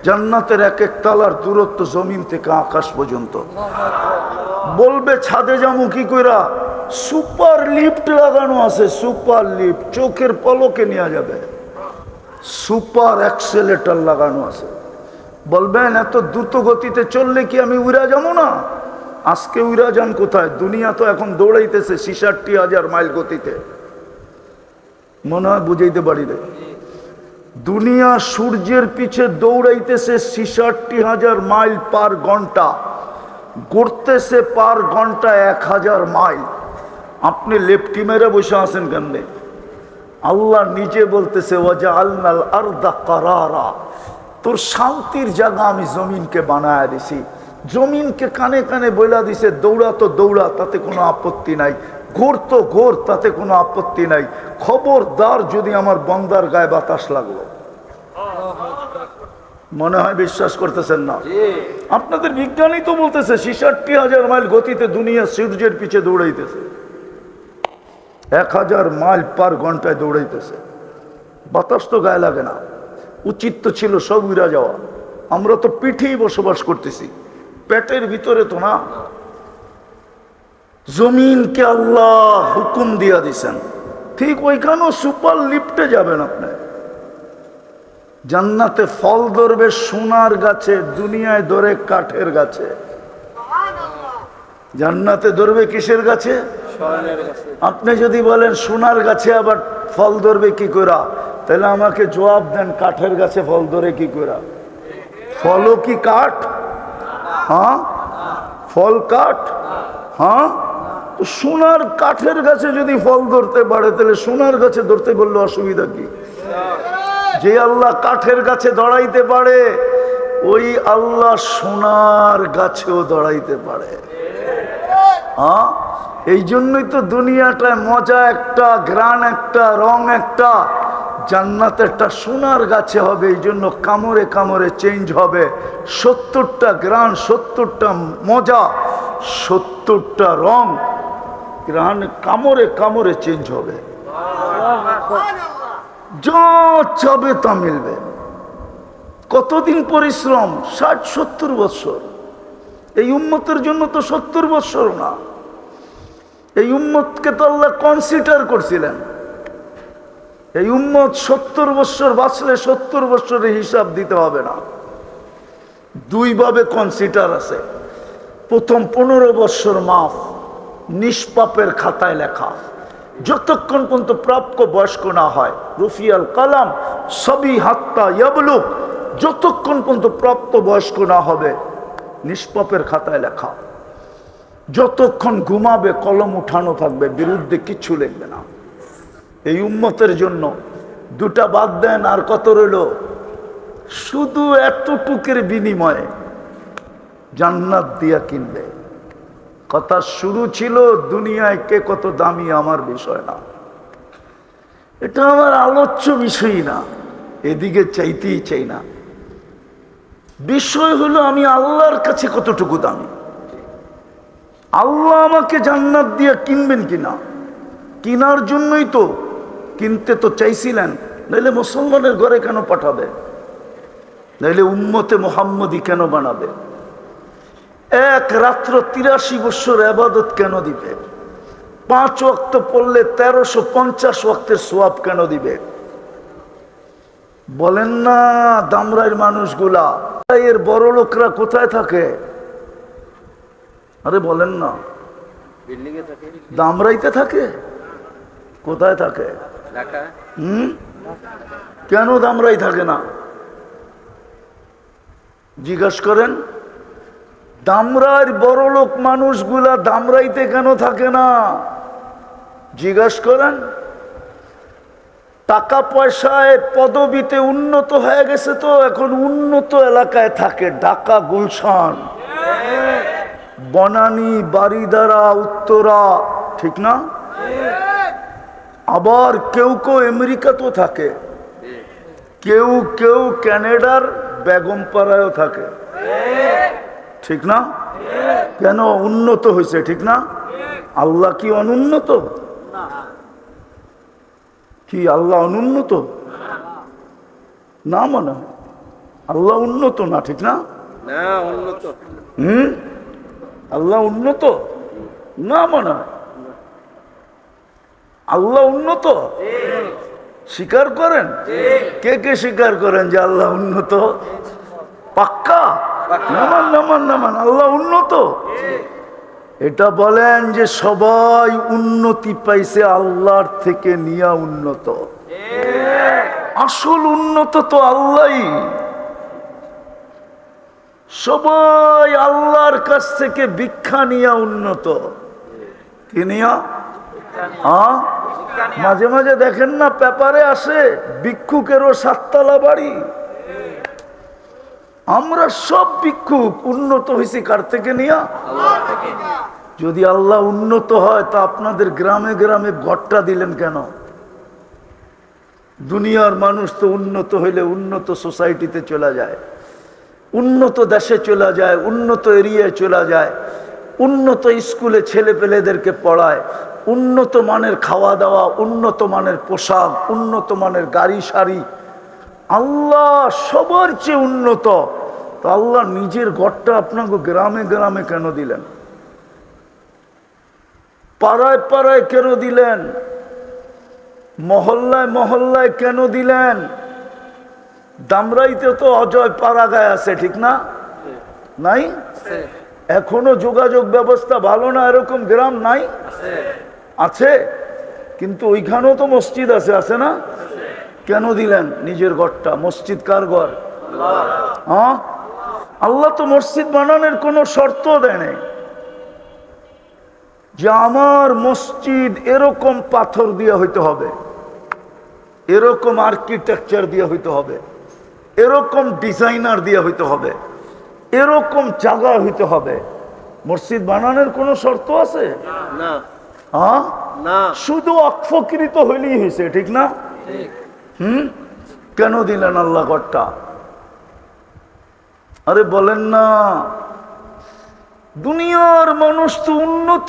জান্নাতের 1 তালার দূরত্ব জমিন থেকে আকাশ পর্যন্ত। বলবে ছাদে যাবো কি কইরা? সুপার লিফট লাগানো আছে, সুপার লিফট, চোখের পলকে নেওয়া যাবে। সুপার অ্যাক্সেলেটর লাগানো আছে। বলবেন এত দ্রুত গতিতে চললে কি আমি উড়া যাবো না? আজকে উড়া যান কোথায়? দুনিয়া তো এখন দৌড়াইতেছে 66,000 মাইল গতিতে। মনে হয় বুঝাইতে পারি রে। দুনিয়া সূর্যের পিছে দৌড়াইতেছে 66,000 মাইল পার ঘন্টা, ঘুরতেছে পার ঘন্টা 1000 মাইল। আপনি লেফটি মেরে বসে আছেন কেমনে? আল্লাহ নিজে বলতেছে ওয়াজআলনাল আরদা কারারা, তোর শান্তির জায়গা আমি জমিনকে বানায় দিছি। জমিনকে কানে কানে বইলা দিছে, দৌড়া তো দৌড়া, তাতে কোনো আপত্তি নাই, ঘোর তো ঘোর, তাতে কোনো আপত্তি নাই। খবরদার যদি আমার বন্দার গায়ে বাতাস লাগলো। মনে হয় বিশ্বাস করতেছেন না? আপনাদের বিজ্ঞানী তো বলতেছে 66,000 মাইল গতিতে দুনিয়া সূর্যের পিছে দৌড়াইতেছে, 1000 মাইল পার ঘন্টায় দৌড়াইতেছে। বাতাস তো গায়ে লাগে না। উচিত তো ছিল সব উড়া যাওয়া। আমরা তো পিঠেই বসবাস করতেছি, পেটের ভিতরে তো না। জমিনকে আল্লাহ হুকুম দিয়া দিছেন, ঠিক ওইখানেও সুপার লিফটে যাবেন আপনি। জান্নাতে ফল ধরবে সোনার গাছে, দুনিয়ায় ধরে কাঠের গাছে। জান্নাতে ধরবে কিসের গাছে? আপনি যদি বলেন সোনার গাছে আবার ফল ধরবে কি করে, তাহলে আমাকে জবাব দেন, কাঠের গাছে ফল ধরে কি করে? ফলও কি কাঠ? হ্যাঁ, ফল কাঠ? হ্যাঁ, তো সোনার কাঠের গাছে যদি ফল ধরতে পারে তাহলে সোনার গাছে ধরতে বললে অসুবিধা কি? যে আল্লাহ কাঠের গাছে দড়াইতে পারে ওই আল্লাহ সোনার গাছেও দড়াইতে পারে। হ্যাঁ, এই জন্যই তো দুনিয়াটায় মজা একটা, ঘ্রাণ একটা, রং একটা। জান্নাতেরটা সোনার গাছে হবে, এই জন্য কামড়ে কামড়ে চেঞ্জ হবে। 70টা ঘ্রাণ, 70টা মজা, 70টা রং, ঘ্রাণ কামড়ে কামড়ে চেঞ্জ হবে। যা চাবে তা মিলবে। কতদিন পরিশ্রম? 60-70 বছর। এই উম্মতের জন্য তো 70 বছর না, এই উম্মতকে তো আল্লাহ কনসিডার করছিলেন। এই উম্মত 70 বছর বাঁচলে 70 বছরের হিসাব দিতে হবে না। দুইভাবে কনসিডার আছে। প্রথম 15 বছর মাফ, নিষ্পাপের খাতায় লেখা, যতক্ষণ পর্যন্ত প্রাপ্য বয়স্ক না হয়। রুফিয়াল কালাম সবই হাত্তা ইয়াবলুক, যতক্ষণ পর্যন্ত প্রাপ্ত বয়স্ক না হবে নিষ্পাপের খাতায় লেখা। যতক্ষণ ঘুমাবে কলম উঠানো থাকবে, বিরুদ্ধে কিচ্ছু লিখবে না। এই উম্মতের জন্য দুটা বাদ দেন, আর কত রইল? শুধু এতটুকের বিনিময়ে জান্নাত দিয়া কিনবে। কথা শুরু ছিল দুনিয়ায় কে কত দামি আমার বিষয় না, এটা আমার আলোচ্য বিষয়ই না, এদিকে চাইতেই চাই না। বিষয় হলো আমি আল্লাহর কাছে কতটুকু দামি। আল্লাহ আমাকে জান্নাত দিয়ে কিনবেন কিনা, কিনার জন্যই তো, কিনতে তো চাইছিলেন, নাইলে মুসলমানের ঘরে কেন পাঠাবে, নাইলে উম্মতে মুহাম্মদী কেন বানাবে, এক রাত্র 83 বছর ইবাদত কেন দিবে, 5 ওয়াক্ত পড়লে 1350 ওয়াক্তের সওয়াব কেন দিবে? বলেন না দামরাইয়ের মানুষগুলা, এর বড় লোকরা কোথায় থাকে? আরে বলেন না, দামরাইতে থাকে? কোথায় থাকে? কেন দামরাই থাকে না জিজ্ঞাসা করেন? দামরার বড় লোক মানুষগুলা দামরাইতে কেন থাকে না জিজ্ঞাসা করেন? টাকা পয়সায় পদবিতে উন্নত হয়ে গেছে, তো এখন উন্নত এলাকায় থাকে, ঢাকা, গুলশান, বনানী, বারিধারা, উত্তরা, ঠিক না? আবার কেউ কেউ আমেরিকাতেও থাকে, কেউ কেউ কানাডার বেগমপাড়ায়ও থাকে, ঠিক না? কেন? উন্নত হয়েছে, ঠিক না? আল্লাহ কি অনুন্নত? কি আল্লাহ অনুন্নত? না, মনে হয় আল্লাহ উন্নত না, ঠিক না? আল্লাহ উন্নত না, মনে হয় আল্লাহ উন্নত। স্বীকার করেন? কে কে স্বীকার করেন যে আল্লাহ উন্নত? পাক্কা? নামান নামান নামান, আল্লাহ উন্নত। এটা বলেন যে সবাই উন্নতি পাইছে আল্লাহর থেকে নিয়া উন্নত। আসল উন্নত তো আল্লাহই। সবাই আল্লাহর কাছ থেকে ভিক্ষা নিয়া উন্নত। কি নিয়া? মাঝে মাঝে দেখেন না পেপারে আসে ভিক্ষুকেরও 7 তলা বাড়ি। আমরা সব ভিক্ষুক, উন্নত হয়েছি কার থেকে নিয়া? যদি আল্লাহ উন্নত হয় তা আপনাদের গ্রামে গ্রামে ঘরটা দিলেন কেন? দুনিয়ার মানুষ তো উন্নত হইলে উন্নত সোসাইটিতে চলে যায়, উন্নত দেশে চলে যায়, উন্নত এরিয়ায় চলে যায়, উন্নত স্কুলে ছেলে পেলেদেরকে পড়ায়, উন্নত মানের খাওয়া দাওয়া, উন্নত মানের পোশাক, উন্নত মানের গাড়ি সারি। আল্লাহ সবার চেয়ে উন্নত, তো আল্লাহ নিজের ঘরটা আপনাকে গ্রামে গ্রামে কেন দিলেন? পাড়ায় পাড়ায় কেন দিলেন? মহল্লায় মহল্লায় কেন দিলেন? দামরাইতে তো অজয় পাড়াগায় আছে, ঠিক না? নাই? এখনো যোগাযোগ ব্যবস্থা ভালো না এরকম গ্রাম নাই? আছে, কিন্তু ওইখানেও তো মসজিদ আছে, আছে না? কেন দিলেন নিজের ঘরটা? মসজিদ কার ঘর? হ্যাঁ, আল্লাহ তো মসজিদ বানানোর কোনো শর্ত দেয় নাই। যে আমার মসজিদ এরকম পাথর দিয়ে হইতে হবে, এরকম আর্কিটেকচার দিয়ে হইতে হবে, এরকম ডিজাইনার দিয়ে হইতে হবে, এরকম জায়গা হইতে হবে। মসজিদ বানানোর কোনো শর্ত আছে? না হ্যাঁ, না। শুধু অক্ষকৃত হইলেই হয়েছে, ঠিক না? ঠিক। কেন দিলেন আল্লাহ ঘরটা? আরে বলেন না, দুনিয়ার মানুষ তো উন্নত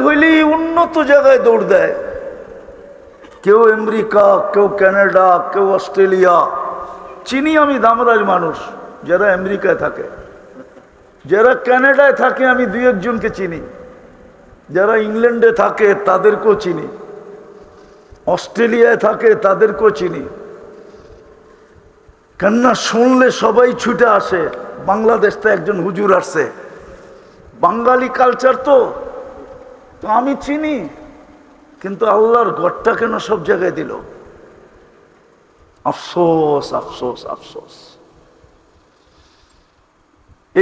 হইলেই উন্নত জায়গায় দৌড় দেয়। কেউ আমেরিকা, কেউ কানাডা, কেউ অস্ট্রেলিয়া। চিনি আমি দামরাজ মানুষ যারা আমেরিকায় থাকে, যারা কানাডায় থাকে আমি দুই একজনকে চিনি, যারা ইংল্যান্ডে থাকে তাদেরকেও চিনি, অস্ট্রেলিয়ায় থাকে তাদেরকেও চিনি। কেননা শুনলে সবাই ছুটে আসে। বাংলাদেশ থেকে একজন হুজুর আসছে, বাঙালি কালচার তো আমি চিনি, কিন্তু আল্লাহর ঘরটা কেন সব জায়গায় দিল? আফসোস আফসোস আফসোস।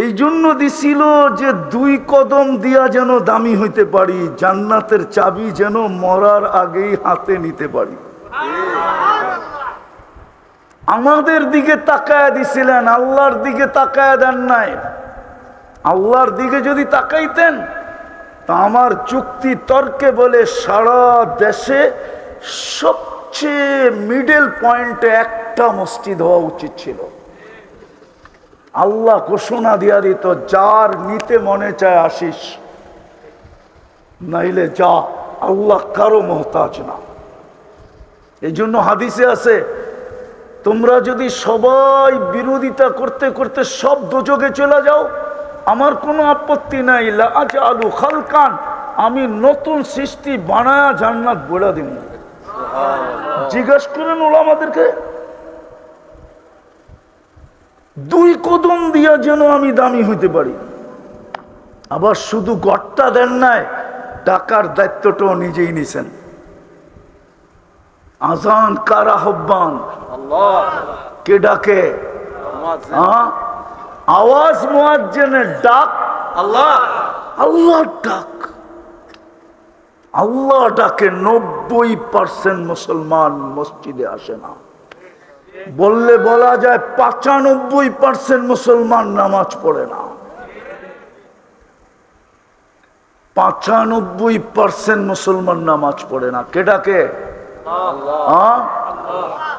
এই জন্য দিছিল যে 2 কদম দিয়া যেন দামি হইতে পারি, জান্নাতের চাবি যেন মরার আগেই হাতে নিতে পারি। আমাদের দিকে তাকায় দিছিলেন, আল্লাহর দিকে তাকায় দেন নাই। আল্লাহর দিকে যদি তাকাইতেন তা আমার যুক্তি তর্কে বলে সারা দেশে সবচেয়ে মিডল পয়েন্টে একটা মসজিদ হওয়া উচিত ছিল। আল্লাহ ঘোষণা দিয়া দিত, যার নিতে মনে চায় আসিস, নাইলে যা, আল্লাহ কারো মোহতাজ না। এই জন্য হাদিসে আছে, তোমরা যদি সবাই বিরোধিতা করতে করতে সব দোজখে চলে যাও, আমার কোনো আপত্তি নাই। লা আজআলু খালকান, আমি নতুন সৃষ্টি বানায়া জান্নাত বলে দিব। জিজ্ঞাসা করেন ওলামাদেরকে, 2 কদম দিয়া যেন আমি দামি হইতে পারি। আবার শুধু গড়টা দেন নাই, ডাকার দায়িত্বটাও নিজেই নিছেন। আজান কার আহ্বান? আল্লাহ। কে ডাকে? মুয়াজ্জিন। হ্যাঁ, আওয়াজ মুয়াজ্জিনের ডাক, আল্লাহ। আল্লাহর ডাক। আল্লাহ ডাকে 90% মুসলমান মসজিদে আসে না। বললে বলা যায় 95% মুসলমান নামাজ পড়ে না। 95% মুসলমান নামাজ পড়ে না। কে ডাকে? আল্লাহ।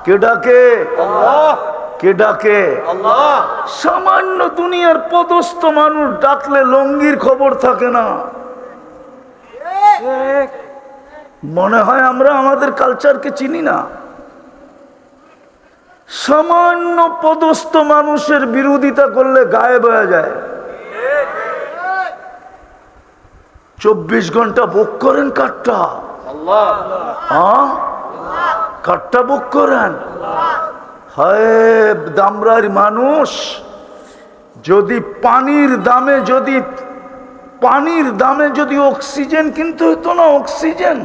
কে ডাকে? আল্লাহ। কে ডাকে? আল্লাহ। সামান্য দুনিয়ার পদস্থ মানুষ ডাকলে লঙ্গির খবর থাকে না। ঠিক। মনে হয় আমরা আমাদের কালচারকে চিনি না। সামান্য পদস্থ মানুষের বিরোধিতা করলে গায়েব হয়ে যায়। 24 ঘন্টা বুক করেন কাঠটা? আল্লাহ। কাঠটা বুক করেন? হায় দামরার মানুষ, যদি পানির দামে অক্সিজেন কিনতে হতো না, অক্সিজেন,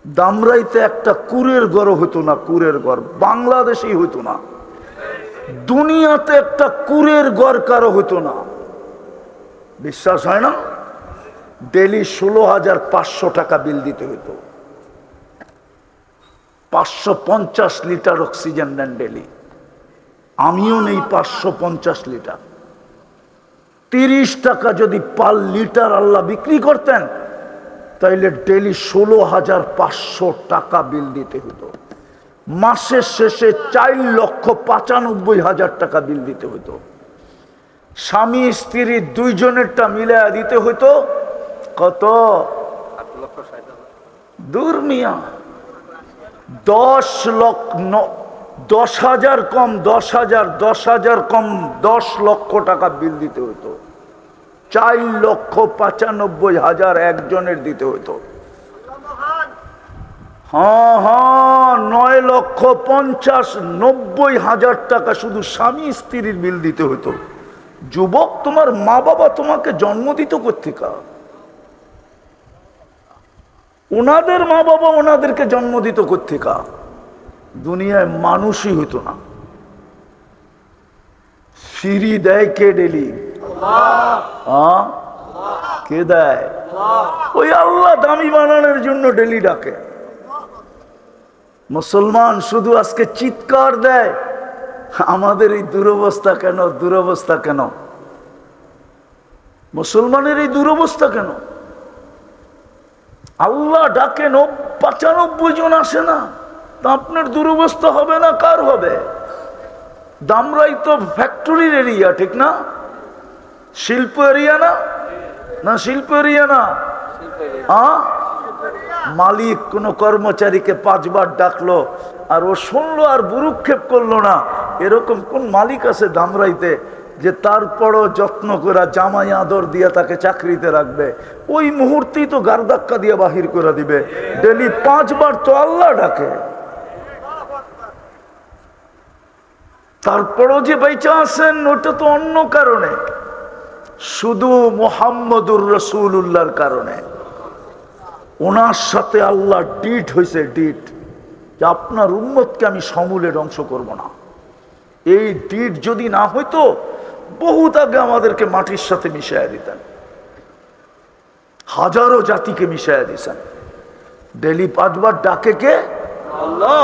দামরাইতে একটা কুরের ঘর হতো না। কুরের ঘর বাংলাদেশেই হতো না, দুনিয়াতে একটা কুরের ঘর কারো হতো না। বিশ্বাস হয় না? ডেলি 16,500 টাকা বিল দিতে হতো। 550 লিটার অক্সিজেন নেন ডেলি। আমিও নেই 550 লিটার। 30 টাকা যদি পার লিটার আল্লাহ বিক্রি করতেন, তাইলে ডেলি 16,500 টাকা বিল দিতে হতো। মাসের শেষে 4,95,000 টাকা বিল দিতে হতো। স্বামী স্ত্রী দুইজনেরটা মিলে দিতে হতো কত? 8,60,000। দূর মিয়া, 10,000 কম, 10,000 কম 10 লক্ষ টাকা বিল দিতে হতো। 4,95,000 একজনের দিতে হতো। হ্যাঁ হ্যাঁ, 9,50,90,000 টাকা শুধু স্বামী স্ত্রীর বিল দিতে হতো। যুবক, তোমার মা বাবা তোমাকে জন্ম দিত কোত্থেকে? ওনাদের মা বাবা ওনাদেরকে জন্ম দিত কোত্থেকে? দুনিয়ায় মানুষই হইতো না। ফিরি দেয় কে ডেলি? কে দেয়? ওই আল্লাহ দামি বানানোর জন্য ডেলি ডাকে। মুসলমান শুধু আজকে চিৎকার দেয়, আমাদের এই দুরবস্থা কেন, দুরবস্থা কেন? মুসলমানের এই দুরবস্থা কেন? আল্লাহ ডাকেন, 95 জন আসে না, তা আপনার দুরবস্থা হবে না? কার হবে? দামরাই তো ফ্যাক্টরির এরিয়া, ঠিক না? শিল্প এরিয়া না? না শিল্প এরিয়া না? মালিক কোন কর্মচারীকে 5 বার ডাকলো আর ও শুনলো আর বুরুক্ষেপ করলো না, এরকম কোন মালিক আছে দামরাইতে যে তারপরও যত্ন করে জামাই আদর দিয়ে তাকে চাকরিতে রাখবে? ওই মুহূর্তেই তো গারধাক্কা দিয়ে বাহির করে দিবে। ডেলি 5 বার তো আল্লাহ ডাকে, তারপরও যে বেঁচে আছেন ওটা তো অন্য কারণে, শুধু মুহাম্মদুর রাসূলুল্লাহর কারণে। ওনার সাথে আল্লাহ ডিট হয়েছে, ডিট, যে আপনার উম্মতকে আমি সমূলে ধ্বংস করব না। এই ডিট যদি না হইতো বহুত আগে আমাদেরকে মাটির সাথে মিশাইয়া দিতেন, হাজারো জাতিকে মিশাইয়া দিতেন। ডেলি 5 বার ডাকে কে? আল্লাহ।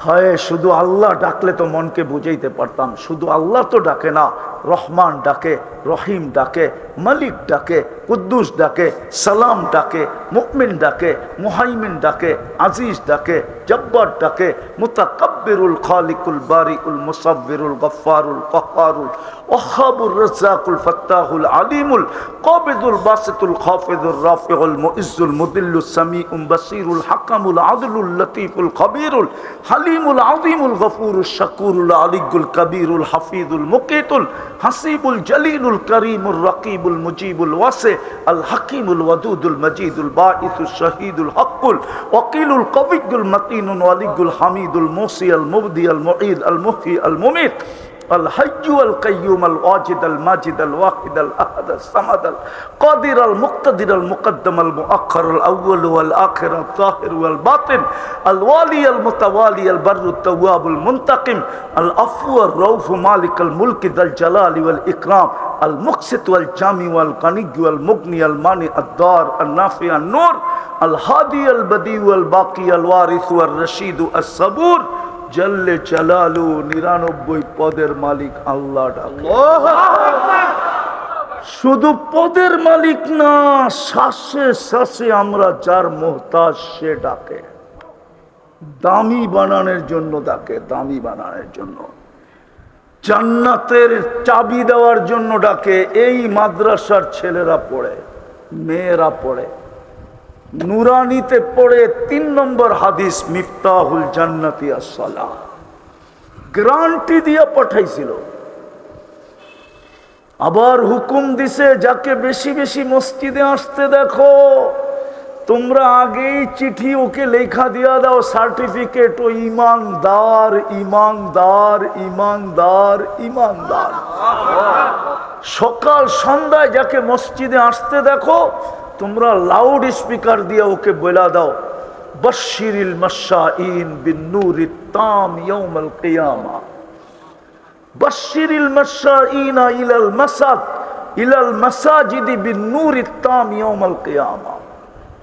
হয় শুধু আল্লাহ ডাকলে তো মনকে বুঝাইতে পারতাম। শুধু আল্লাহ তো ডাকে না, রহমান ডাকে, রহিম ডাকে, মালিক ডাকে, কুদ্দুস ডাকে, সালাম ডাকে, মুমিন ডাকে, মুহাইমিন ডাকে, আজিজ ডাকে, জব্বার ডাকে, মুতাকাব্বিরুল খালিকুল বারিউল মুসাব্বিরুল গফফারুল কহ্হারুল ওয়াহ্হাবুর রাজ্জাকুল ফাত্তাহুল আলিমুল কাবিদুল বাসিতুল খাফিদুর রাফিউল মুইজ্জুল মুদিল্লুস সামিউল বাসিরুল হাকামুল আদলুল লতীফুল খবীরুল হালিমুল আযীমুল গফুরুশ শাকুরুল আলিয়ুল কবীরুল হাফিজুল মুকিতুল হাসিবুল জলিলুল করিমুর রকিবুল মুজিবুল ওয়াসি আল হাকিমুল ওয়াদুদুল মজিদুল বাঈসুশ শহীদুল হকুল ওয়াকিলুল কবিয়ুল মতিনুল ওয়ালিয়ুল হামিদুল মুসি আল মুবদি আল মুঈদ আল মুহয়ি আল মুমীত الحي القيوم الواجد الماجد الواحد الأحد الصمد القادر المقتدر المقدم المؤخر الأول والآخر الظاهر والباطن الوالي المتوالي البر التواب المنتقم العفو الرؤوف مالك الملك ذا الجلال والإكرام المقسط والجامع والغني والمغني المانع الضار النافع النور الهادي البديع الباقي الوارث والرشيد الصبور জল্লে জালালু 99 পদের মালিক আল্লাহ ডাকে। শুধু পদের মালিক না, শ্বাসে শ্বাসে আমরা যার মুহতাজ সে ডাকে। দামি বানানোর জন্য ডাকে, দামি বানানোর জন্য, জান্নাতের চাবি দেওয়ার জন্য ডাকে। এই মাদ্রাসার ছেলেরা পড়ে, মেয়েরা পড়ে, নুরানিতে পড়ে 3 নম্বর হাদিস মিফতাহুল জান্নাতি আস-সালাহ গ্যারান্টি দিয়ে পাঠাইছিল। আবার হুকুম দিছে যাকে বেশি বেশি মসজিদে আসতে দেখো তোমরা আগেই চিঠি ওকে লেখা দিয়া দাও, সার্টিফিকেট, ও ইমানদার ইমানদার ইমানদার ইমানদার। সকাল সন্ধ্যায় যাকে মসজিদে আসতে দেখো তোমরা লাউড স্পিকার দিয়ে ওকে বলা দাও, বাশশিরিল মাশাইন বিন-নূরিত তাম ইয়াউমাল কিয়ামা, বাশশিরিল মাশাইনা ইলাল মাসাজিদি বিন-নূরিত তাম ইয়াউমাল কিয়ামা।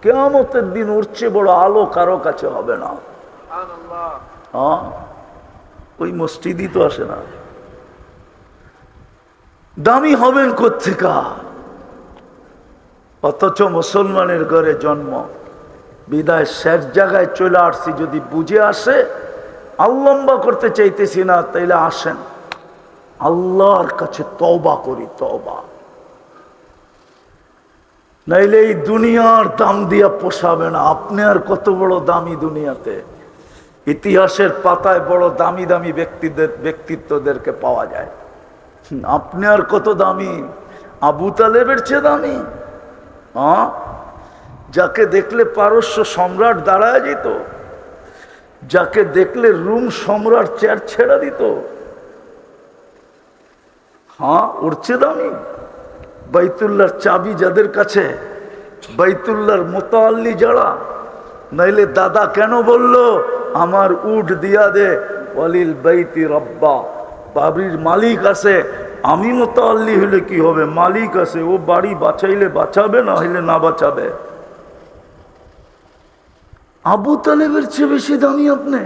কিয়ামতের দিন উঠছে বড় আলো কারো কাছে হবে না। সুবহানাল্লাহ। হ্যাঁ, ওই মসজিদই তো আসে না, দামি হবেন কোত্থেকা? অথচ মুসলমানের ঘরে জন্ম, বিদায় শেষ জায়গায় চলে আসছি। যদি বুঝে আসে, আল্লম্বা করতে চাইতেছি না, তাইলে আসেন আল্লাহর কাছে তওবা করি, তওবা। নাইলে এই দুনিয়ার দাম দিয়া পোষাবে না। আপনি আর কত বড় দামি দুনিয়াতে, ইতিহাসের পাতায় বড় দামি দামি ব্যক্তিত্বদেরকে পাওয়া যায়। আপনি আর কত দামি? আবু তালেবের চেয়ে দামি? যাকে দেখলে পারস্য সম্রাট দাঁড়ায় যেত, যাকে দেখলে রুম সম্রাট চেয়ার ছেড়ে দিত, হ্যাঁ উঠছে দামি। বাইতুল্লাহর চাবি যাদের কাছে, বাইতুল্লাহর মোতাল্লি যারা, নাইলে দাদা কেন বলল আমার উট দিয়া দে, ওয়ালিল বাইতি রব্বা, বাড়ির মালিক আছে, আমি মোতাল্লি হলে কি হবে? মালিক আছে, ও বাড়ি বাঁচাইলে বাঁচাবে, না হইলে না বাঁচাবে। আবু তালেবের চেয়ে বেশি দামি আপনি,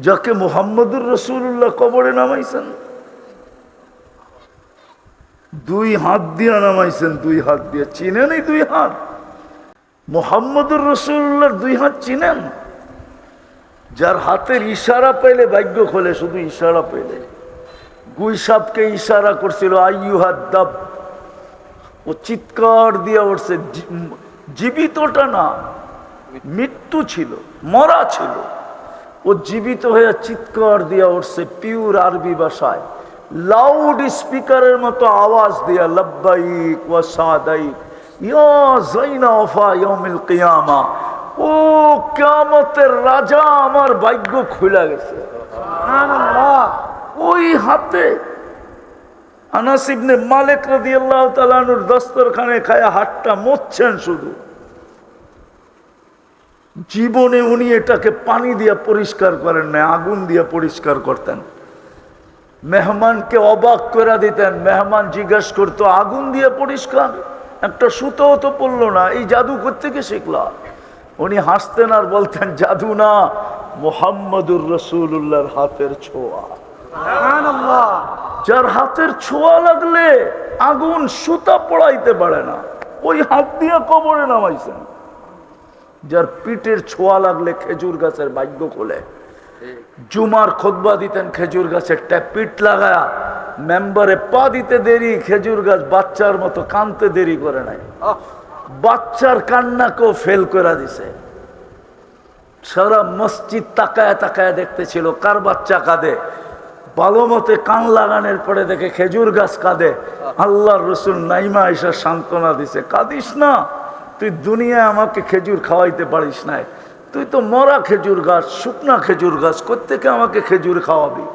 যাকে মুহাম্মদুর রাসূলুল্লাহ কবরে নামাইছেন, 2 হাত দিয়ে নামাইছেন, 2 হাত দিয়ে। চিনেন এই 2 হাত? মুহাম্মদুর রাসূলুল্লাহর 2 হাত চিনেন? যার হাতের ইশারা পেলে ভাগ্য খোলে, শুধু ইশারা পেলে। গুই সাপকে ইশারা করছিল আইয়ুহাদ দাব, ও চিৎকার দিয়ে উঠছে। জীবিতটা না, মৃত্যু ছিল, মরা ছিল। ও জীবিত হয়ে চিৎকার দিয়ে উঠছে পিওর আরবি ভাষায়, লাউড স্পিকারের মতো আওয়াজ দিয়া, লব্বাইক ওয়া সাদাইক ইয়া যাইনা ওয়াফা ইয়াউমিল কিয়ামা। ও কিয়ামতের রাজা, আমার ভাগ্য খুলে গেছে। সুবহানাল্লাহ। ওই হাতে আনাস ইবনে মালিক রাদিয়াল্লাহু তাআলা আনহুর দস্তরখানে খায়া হাতটা মুছছেন শুধু। জীবনে উনি এটাকে পানি দিয়ে পরিষ্কার করেন না, আগুন দিয়ে পরিষ্কার করতেন। মেহমানকে অবাক করে দিতেন। মেহমান জিজ্ঞেস করতো, আগুন দিয়ে পরিষ্কার? একটা সুতোও তো পড়লো না, এই জাদু কোত্থেকে শিখলা? উনি হাসতেন আর বলতেন, জাদু না, মুহাম্মদুর রাসূলুল্লাহর হাতের ছোঁয়া। সুবহানাল্লাহ। যার হাতের ছোঁয়া লাগলে আগুন সুতা পড়াইতে পারে না, ওই হাত দিয়ে কবরে নামাইছেন। যার পিঠের ছোঁয়া লাগলে খেজুর গাছের ভাগ্য খোলে। জুমার খুতবা দিতেন খেজুর গাছের পিঠ লাগায়া, মেম্বারে পা দিতে দেরি, খেজুর গাছ বাচ্চার মতো কানতে দেরি করে নাই। বাচ্চার কান্নাকেও ফেল করে দিছে। সারা মসজিদ তাকায় তাকায় দেখতেছিল কার বাচ্চা কাঁদে। ভালো মতে কান লাগানোর পরে দেখে খেজুর গাছ কাঁদে। আল্লাহর রাসূল নাইমা এসে সান্ত্বনা দিছে, কাঁদিস না, তুই দুনিয়ায় আমাকে খেজুর খাওয়াইতে পারিস নাই, তুই তো মরা খেজুর গাছ, শুকনা খেজুর গাছ, কোত্থেকে আমাকে খেজুর খাওয়াবি?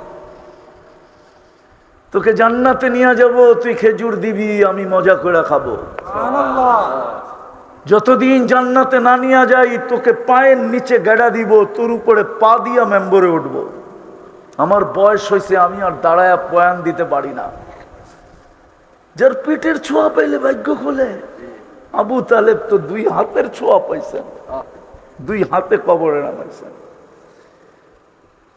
তোকে জান্নাতে নিয়ে যাব, তুই খেজুর দিবি, আমি মজা করে খাবো। সুবহানাল্লাহ। যতদিন জান্নাতে না নিয়ে যাই, তোকে পায়ের নিচে গেড়া দিব, তোর উপরে পা দিয়া মেম্বরে উঠব। আমার বয়স হয়েছে, আমি আর দাঁড়ায়া বয়ান দিতে পারি না। যার পিঠের ছোঁয়া পাইলে ভাগ্য খোলে। আবু তালেব তো 2 হাতের ছোঁয়া পাইছেন, 2 হাতে কবরে নামাইছেন।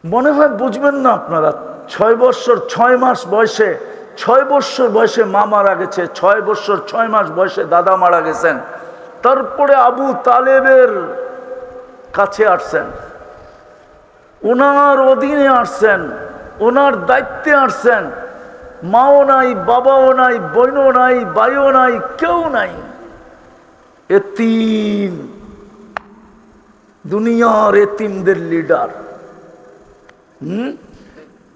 মনে হয় বুঝবেন না আপনারা। 6 বছর 6 মাস বয়সে, 6 বছর বয়সে মা মারা গেছে, 6 বছর 6 মাস বয়সে দাদা মারা গেছেন। তারপরে আবু তালেবের কাছে আসছেন, ওনার অধীনে আসছেন, ওনার দায়িত্বে আসছেন। মাও নাই, বাবাও নাই, বোনও নাই, ভাইও নাই, কেউ নাই, এতিম, দুনিয়ার এতিমদের লিডার।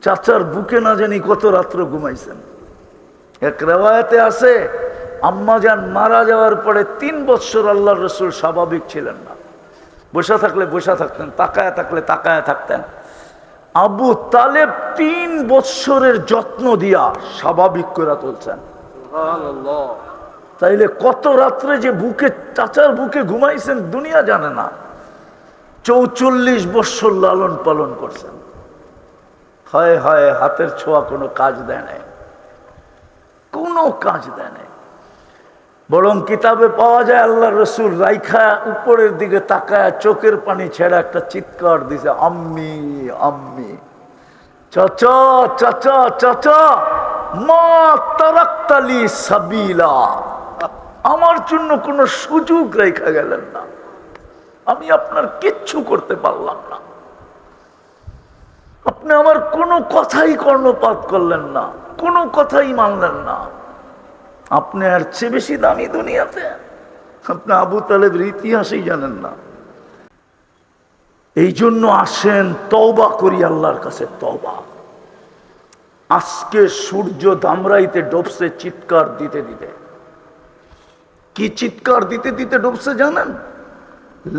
চাচার বুকে না জানি কত রাত্র ঘুমাইছেন। এক রেওয়ায়াতে আছে, আম্মাজান মারা যাওয়ার পরে 3 বছর আল্লাহর রাসূল স্বাভাবিক ছিলেন না। বসে থাকলে বসে থাকতেন, তাকায় থাকলে তাকায় থাকতেন। আবু তালেব 3 বছরের যত্ন দিয়া স্বাভাবিক করে তুলছেন। সুবহানাল্লাহ। তাইলে কত রাত্রে যে বুকে, চাচার বুকে ঘুমাইছেন দুনিয়া জানে না। 44 বছর লালন পালন করছেন। হায় হায়, হাতের ছোঁয়া কোনো কাজ দেয় নাই, কোনো কাজ দেয় নাই। বরং কিতাবে পাওয়া যায় আল্লাহর রাসূল রাইখা উপরের দিকে তাকায় চোখের পানি ছেড়া একটা চিৎকার দিছে, আম্মি আম্মি, চাচা চাচা চাচা, মা তারাক্তালি সাবিলা, আমার জন্য কোনো সুযোগ রেখা গেলেন না, আমি আপনার কিচ্ছু করতে পারলাম না, আপনি আমার কোনো কথাই কর্ণপাত করলেন না, কোনো কথাই মানলেন না। আপনি আর চেয়ে বেশি দামি দুনিয়াতে? আপনি আবু তালেবের ইতিহাসই জানেন না। এই জন্য আসেন, তওবা করি আল্লাহর কাছে, তওবা। আজকে সূর্য দামরাইতে ডুবছে চিৎকার দিতে দিতে। কি চিৎকার দিতে দিতে ডুবছে জানেন?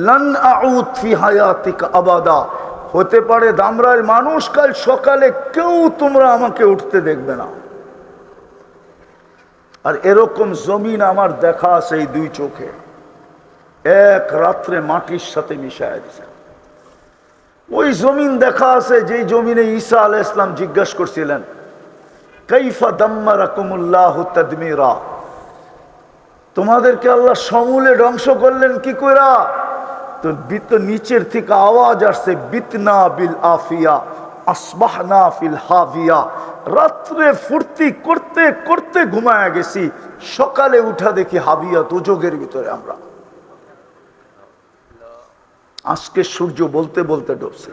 লান আউদ ফি হায়াতিকা আবাদা। হতে পারে দামরার মানুষ কাল সকালে কেউ তোমরা আমাকে উঠতে দেখবে না। আর এরকম জমিন আমার দেখা আছে এই 2 চোখে, এক রাত্রে মাটির সাথে মিশায় দিছে। ওই জমিন দেখা আছে যেই জমিনে ঈসা আলাইহিস সালাম জিজ্ঞাসা করছিলেন, কাইফা দাম্মারাকুমুল্লাহু তাদমিরা, তোমাদেরকে আল্লাহ সমূলে ধ্বংস করলেন কি কইরা? তো নিচের থেকে আওয়াজ আসছে, বিতনা বিল আফিয়া আসবাহনা ফিল হাভিয়া, রাত্রে ফুর্তি করতে করতে ঘুমায়া গেছি, সকালে উঠা দেখি হাবিয়া দুজকের ভিতরে আমরা। আজকে সূর্য বলতে বলতে ডুবছে,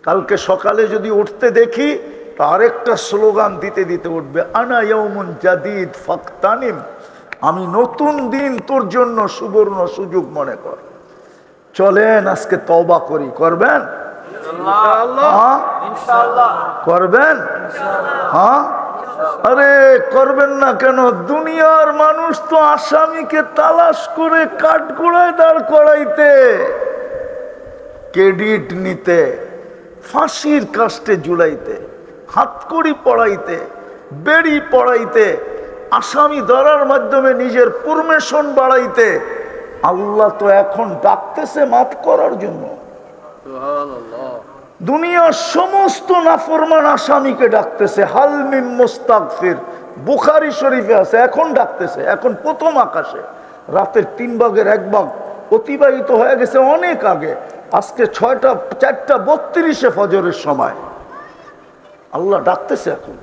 কালকে সকালে যদি উঠতে দেখি তা আরেকটা স্লোগান দিতে দিতে উঠবে, আনা ইয়াউমুন জাদিদ ফাকতানিম, আমি নতুন দিন তোর জন্য সুবর্ণ সুযোগ মনে কর। চলেন আজকে তওবা করি, করবেন? হ্যাঁ করবেন? হ্যাঁ, আরে করবেন না কেন? দুনিয়ার মানুষ তো আসামিকে তালাশ করে কাঠগোড়ায় দাঁড় করাইতে, ক্রেডিট নিতে, ফাঁসির কাস্টে ঝুলাইতে, হাতকড়ি পড়াইতে, বেড়ি পড়াইতে, আসামি ধরার মাধ্যমে নিজের প্রমোশন বাড়াইতে, আল্লাহ তো এখন ডাকতেছে মাফ করার জন্য। দুনিয়ার সমস্ত নাফরমান আসামিকে ডাকতেছে, হাল মিন মুস্তাগফির, বুখারী শরীফে আছে, এখন ডাকতেছে, এখন প্রথম আকাশে। রাতের 3 ভাগের 1 ভাগ অতিবাহিত হয়ে গেছে অনেক আগে, আজকে 4:32 ফজরের সময় আল্লাহ ডাকতেছে এখন।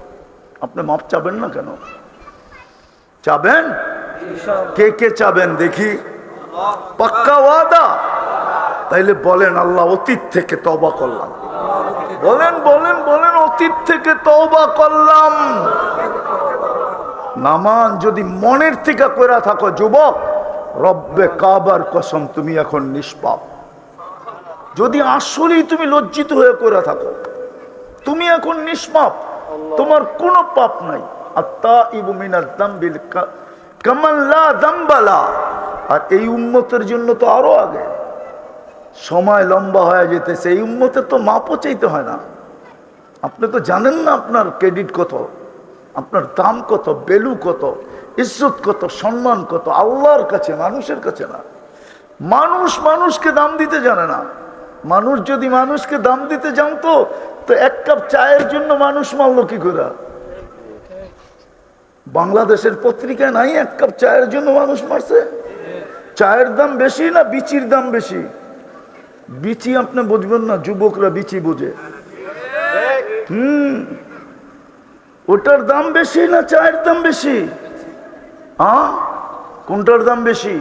আপনি মাপ চাবেন না কেন? চাবেন? কে কে চাবেন দেখি? পাক্কা ওয়াদা? তাইলে বলেন, আল্লাহ অতীত থেকে তওবা করলাম। বলেন বলেন বলেন, অতীত থেকে তওবা করলাম। নামান যদি মনের থেকে কইরা থাকো যুবক, রব্বে কাবার কসম তুমি এখন নিষ্পাপ। যদি আসলেই তুমি লজ্জিত হয়ে কইরা থাকো, তুমি এখন নিষ্পাপ, তোমার কোনো পাপ নাই। আত্তাইবু মিনাজ যামবিল কামান লা যামবা লা। আর এই উম্মতের জন্য তো আরো আগে সময় লম্বা হয়ে যেতেছে, এই উম্মতের তো মাপও চাইতে হয় না। আপনি তো জানেন না আপনার ক্রেডিট কত, আপনার দাম কত, ভ্যালু কত, ইজ্জত কত, সম্মান কত, আল্লাহর কাছে, মানুষের কাছে না। মানুষ মানুষকে দাম দিতে জানে না। মানুষ যদি মানুষকে দাম দিতে জানতো তো 1 কাপ চায়ের জন্য মানুষ মারলো কি করে? বাংলাদেশের পত্রিকায় নাই 1 কাপ চায়ের জন্য মানুষ মারছে? চায়ের দাম বেশি না বিচির দাম বেশি? বিচি আপনি বুঝবেন না, যুবকরা বিচি বুঝে। ওটার দাম বেশি না চায়ের দাম বেশি? হ্যাঁ, কোনটার দাম বেশি?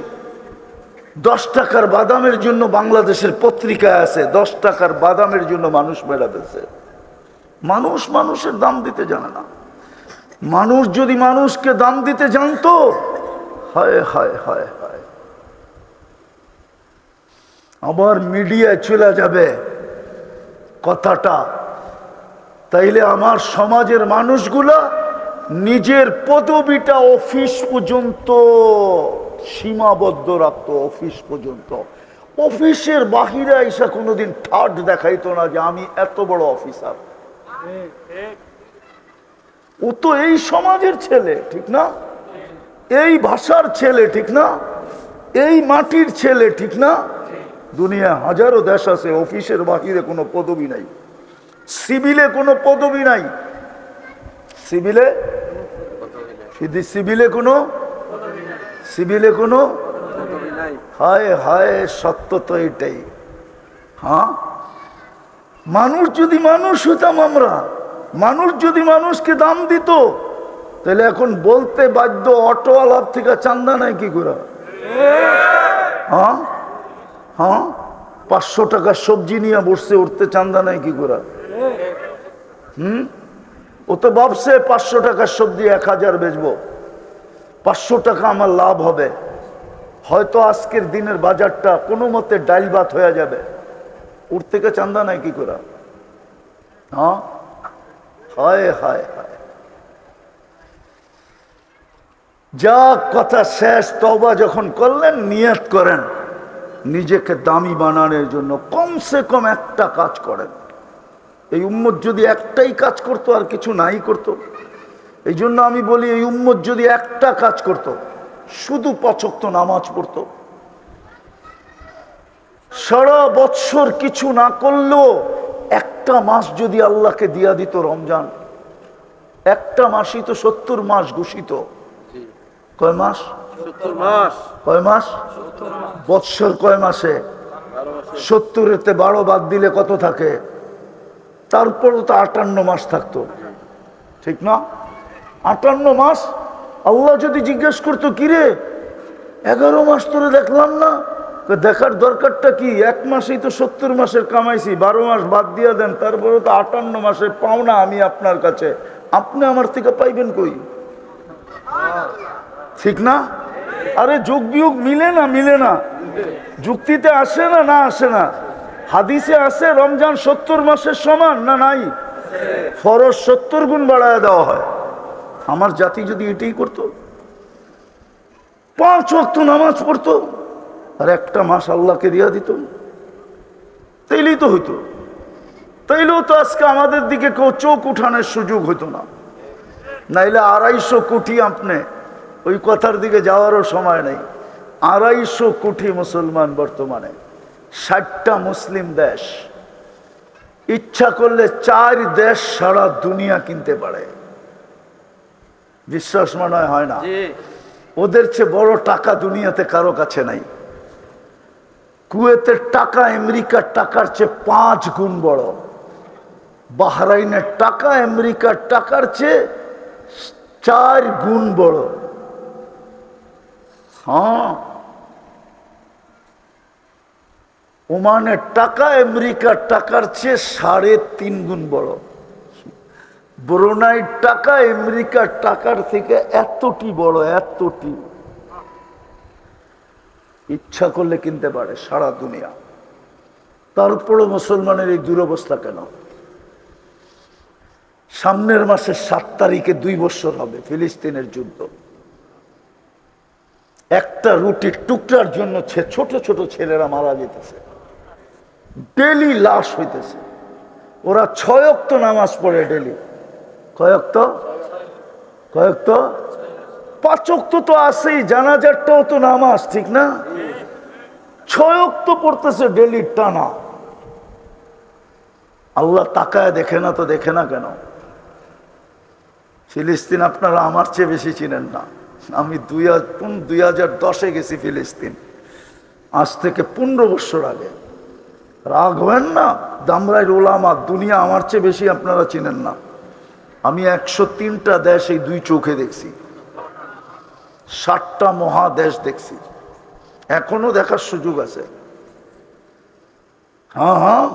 10 টাকার বাদামের জন্য বাংলাদেশের পত্রিকায় আছে 10 টাকার বাদামের জন্য মানুষ মেরা দিচ্ছে। মানুষ মানুষের দাম দিতে জানে না। মানুষ যদি মানুষকে দাম দিতে জানতো, হায় হায় হায় হায়, আবার মিডিয়ায় চলে যাবে কথাটা, তাইলে আমার সমাজের মানুষগুলা নিজের পদবিটা অফিস পর্যন্ত সীমাবদ্ধ রাখতো, অফিস পর্যন্ত। অফিসের বাহিরে আইসা কোনোদিন ঠাট দেখাইতো না যে আমি এত বড় অফিসার। ও তো এই সমাজের ছেলে, ঠিক না? এই ভাষার ছেলে, ঠিক না? এই মাটির ছেলে, ঠিক না? দুনিয়া হাজারো দেশ আছে, অফিসের বাহিরে কোনো পদবি নাই, সিভিলে কোনো পদবি নাই। সিভিলে সিভিলে কোনো হায় হায়, সত্য তো এটাই। হ্যাঁ, মানুষ যদি মানুষ হতাম আমরা, মানুষ যদি মানুষকে দাম দিত, তাহলে এখন বলতে বাধ্য অটোওয়ালার থেকে চান্দা নাই কি করে? হ্যাঁ হ্যাঁ, 500 টাকার সবজি নিয়ে বসছে, উঠতে চান্দা নাই কি করে? ও তো ভাবছে 500 টাকার সবজি 1000 বেচবো, 500 টাকা আমার লাভ হবে, হয়তো আজকের দিনের বাজারটা কোনো মতে ডাইল ভাত হয়ে যাবে, ওর থেকে চান্দা নাই কি করে? হ্যাঁ, হায় হায় হায়। যা কথা শেষ, তওবা যখন করলেন, নিয়ত করেন নিজেকে দামি বানানোর জন্য, কমসে কম একটা কাজ করেন। এই উম্মত যদি একটাই কাজ করতো, আর কিছু নাই করতো। এই জন্য আমি বলি, এই উম্মত যদি একটা কাজ করতো, শুধু 5 ওয়াক্ত নামাজ পড়তো, সারা বৎসর কিছু না করলেও একটা মাস যদি আল্লাহকে দিয়া দিত রমজান, একটা মাসই তো 70 মাস ঘোষিত। কয় মাস? 70 মাস। কয় মাস? বৎসর কয় মাসে? 70-এতে 12 বাদ দিলে কত থাকে? তারপরও তো 58 মাস থাকতো, ঠিক না? 58 মাস। আল্লাহ যদি জিজ্ঞেস করতো, কিরে 11 মাস তোরে দেখলাম না, দেখার দরকারটা কি? এক মাসেই তো 70 মাসের কামাইছি, 12 মাস বাদ দিয়ে দেন, তারপরে তো 58 মাসের পাওনা আমি আপনার কাছে, আপনি আমার থেকে পাইবেন কই? ঠিক না? আরে যোগ বিয়োগ মিলে না, মিলে না, যুক্তিতে আসে না, না আসে না? হাদিসে আছে রমজান 70 মাসের সমান না? নাই? ফরজ 70 গুণ বাড়ায় দেওয়া হয়। আমার জাতি যদি এটাই করতো, 5 ওয়াক্ত নামাজ পড়তো, আর একটা মাস আল্লাহকে দিয়া দিত, তাইলেই তো হইতো। তাইলেও তো আজকে আমাদের দিকে কেউ চোখ উঠানোর সুযোগ হইতো না। নাইলে 250 কোটি, আপনি ওই কথার দিকে যাওয়ারও সময় নেই। 250 কোটি মুসলমান বর্তমানে, 60টা মুসলিম দেশ। ইচ্ছা করলে 4 দেশ সারা দুনিয়া কিনতে পারে। বিশ্বাস মনে হয় না? ওদের চেয়ে বড় টাকা দুনিয়াতে কারো কাছে নাই। কুয়েতের টাকা আমেরিকার টাকার চেয়ে 5 গুণ বড়। বাহরাইনের টাকা আমেরিকার টাকার চেয়ে 4 গুণ বড়। হ্যাঁ, ওমানের টাকা আমেরিকার টাকার চেয়ে 3.5 গুণ বড়। ব্রুনাইয়ের টাকা আমেরিকার টাকার থেকে এতটি বড়, এতটি। ইচ্ছা করলে কিনতে পারে সারা দুনিয়া। তারপরও মুসলমানের এই দুরবস্থা কেন? সামনের মাসের 7 তারিখে 2 বছর হবে ফিলিস্তিনের যুদ্ধ। একটা রুটির টুকরার জন্য ছোট ছোট ছেলেরা মারা যেতেছে, ডেলি লাশ হইতেছে। ওরা 6 ওয়াক্ত নামাজ পড়ে ডেলি। কয় ওয়াক্ত? 5 ওয়াক্ত তো আছেই, জানাজারটাও তো নামাজ, ঠিক না? 6 ওয়াক্ত পড়তেছে ডেলি টানা। আল্লাহ তাকায় দেখে না তো? দেখে না কেন? ফিলিস্তিন আপনারা আমার চেয়ে বেশি চিনেন না। আমি 2010-এ গেছি ফিলিস্তিন, আজ থেকে 15 বছর আগে। রাগ হবেন না, দামরাইর ওলামা, দুনিয়া আমার চেয়ে বেশি আপনারা চিনেন না। আমি 103টা দেশ এই 2 চোখে দেখছি, 7টা মহাদেশ দেখছি, এখনো দেখার সুযোগ আছে। হ্যাঁ হ্যাঁ,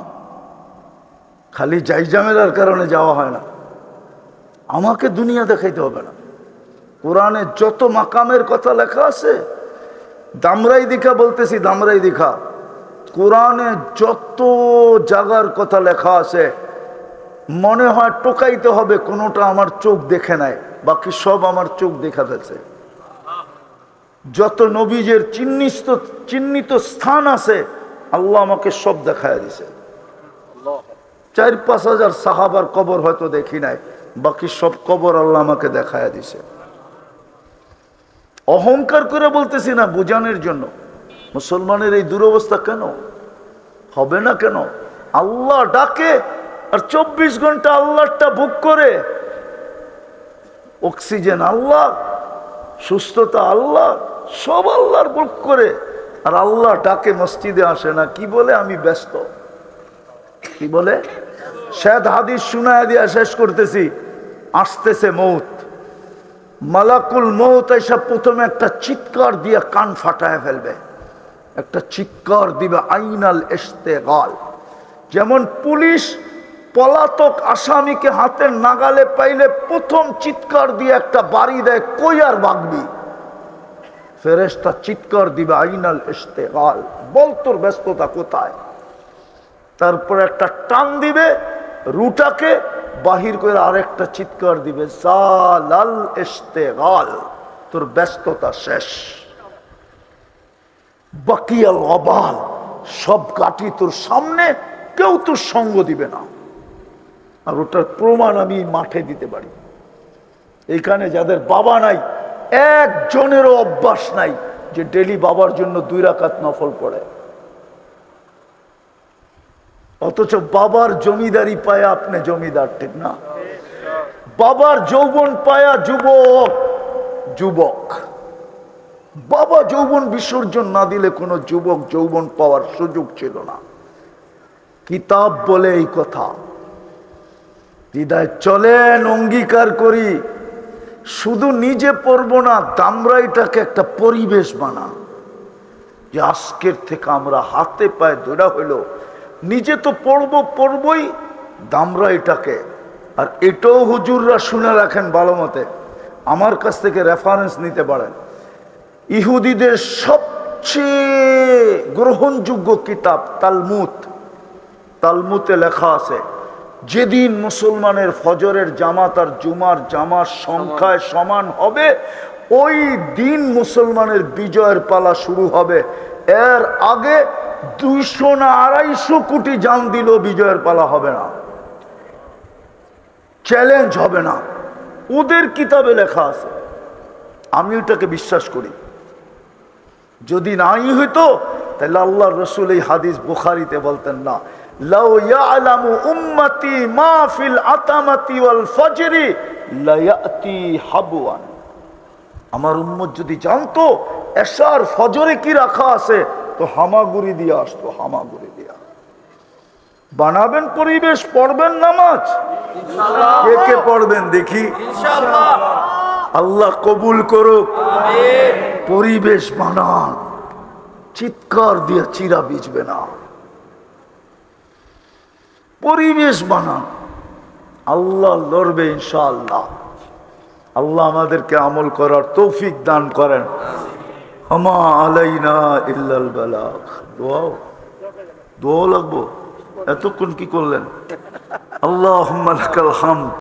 খালি জাইজামেলার কারণে যাওয়া হয় না। আমাকে দুনিয়া দেখাইতে হবে না। কোরআনে যত মাকামের কথা লেখা আছে, দামরাই দেখা বলতেছি, দামরাই দেখা, কোরআনে যত জায়গার কথা লেখা আছে, মনে হয় টোকাইতে হবে কোনোটা আমার চোখ দেখে নাই, বাকি সব আমার চোখ দেখা ফেলছে। যত নবীজের চিহ্নিত স্থান আছে, আল্লাহ আমাকে সব দেখায় দিছে। 4-5 হাজার সাহাবার কবর হয়তো দেখি নাই, বাকি সব কবর আল্লাহ আমাকে দেখায় দিছে। অহংকার করে বলতেছি না, বোঝানোর জন্য। মুসলমানের এই দুরবস্থা কেন হবে না? কেন? আল্লাহ ডাকে আর 24 ঘন্টা আল্লাহটা বুক করে। অক্সিজেন আল্লাহ, সুস্থতা আল্লাহ, সব আল্লাহর বুক করে। আর আল্লাহ ডাকে, মসজিদে আসে না। কি বলে? আমি ব্যস্ত। কি বলে? শায়দ হাদিস শুনায় দিয়া শেষ করতেছি। আসতেছে মৌত, মালাকুল মৌত এসে প্রথমে একটা চিৎকার দিয়ে কান ফাটায় ফেলবে। একটা চিৎকার দিবে, আইনাল ইশতেগাল। যেমন পুলিশ পলাতক আসামিকে হাতের নাগালে পাইলে প্রথম চিৎকার দিয়ে একটা বাড়ি দেয়, কই আর ভাগবি। ফেরেশতা চিৎকার দিবে, আইনাল ইশতেগাল, বল তোর ব্যস্ততা কোথায়। তারপর একটা টান দিবে, রুটাকে বাহির করে আরেকটা চিৎকার দিবে, জালাল ইশতেগাল, তোর ব্যস্ততা শেষ। বাকিয়াল ওয়াবাল, সব কাটি তোর সামনে, কেউ তোর সঙ্গ দিবে না। আর ওটার প্রমাণ আমি মাঠে দিতে পারি। এইখানে যাদের বাবা নাই, একজনেরও অভ্যাস নাই যে ডেলি বাবার জন্য 2 রাকাত নফল পড়ে। অথচ বাবার জমিদারি পায় আপনি জমিদার, ঠিক না? বাবার যৌবন পায়া যুবক যুবক, বাবা যৌবন বিসর্জন না দিলে কোনো যুবক যৌবন পাওয়ার সুযোগ ছিল না। কিতাব বলে এই কথা। হৃদয় চলেন, অঙ্গীকার করি, শুধু নিজে পড়বো না, আমরা এটাকে একটা পরিবেশ বানা, যে আজকের থেকে আমরা হাতে পায়ে ধরা হইল, নিজে তো পড়বই, দামরা এটাকে। আর এটাও হুজুররা শুনে রাখেন ভালো মতে, আমার কাছ থেকে রেফারেন্স নিতে পারেন। ইহুদিদের সবচেয়ে গ্রহণযোগ্য কিতাব তালমুদ, তালমুদে লেখা আছে, যেদিন মুসলমানের ফজরের জামাত আর জুমার জামাত সংখ্যায় সমান হবে, ওই দিন মুসলমানের বিজয়ের পালা শুরু হবে। এর আগে 200 না 250 কোটি জান দিল, বিজয়ের পালা হবে না, চ্যালেঞ্জ হবে না। ওদের কিতাবে লেখা আছে, আমি ওটাকে বিশ্বাস করি। যদি নাই হইতো তাহলে আল্লাহর রাসূল এই হাদিস বুখারীতে বলতেন না, লাউ ইয়ালামু উম্মতি মা ফিল আতামাতি ওয়াল ফজরি লা ইয়াতি হাবওয়ান। আমার উম্মত যদি জানতো এশার ফজরে কি রাখা আছে, তো হামাগুড়ি দিয়ে আসতো, হামাগুড়ি দিয়া। বানাবেন পরিবেশ, পড়বেন নামাজ, কে কে পড়বেন দেখি, ইনশাআল্লাহ। আল্লাহ কবুল করুক। পরিবেশ বানান, চিৎকার দিয়ে চিরা বিজবে না, পরিবেশ বানান, আল্লাহ লড়বে ইনশাআল্লাহ। আল্লাহ আমাদেরকে আমল করার তৌফিক দান করেন। আমা আলাইনা ইল্লাল বালাগ। দোয়া লাগবো, এতক্ষণ কি করলেন? আল্লাহুম্মা লাকাল হামদ।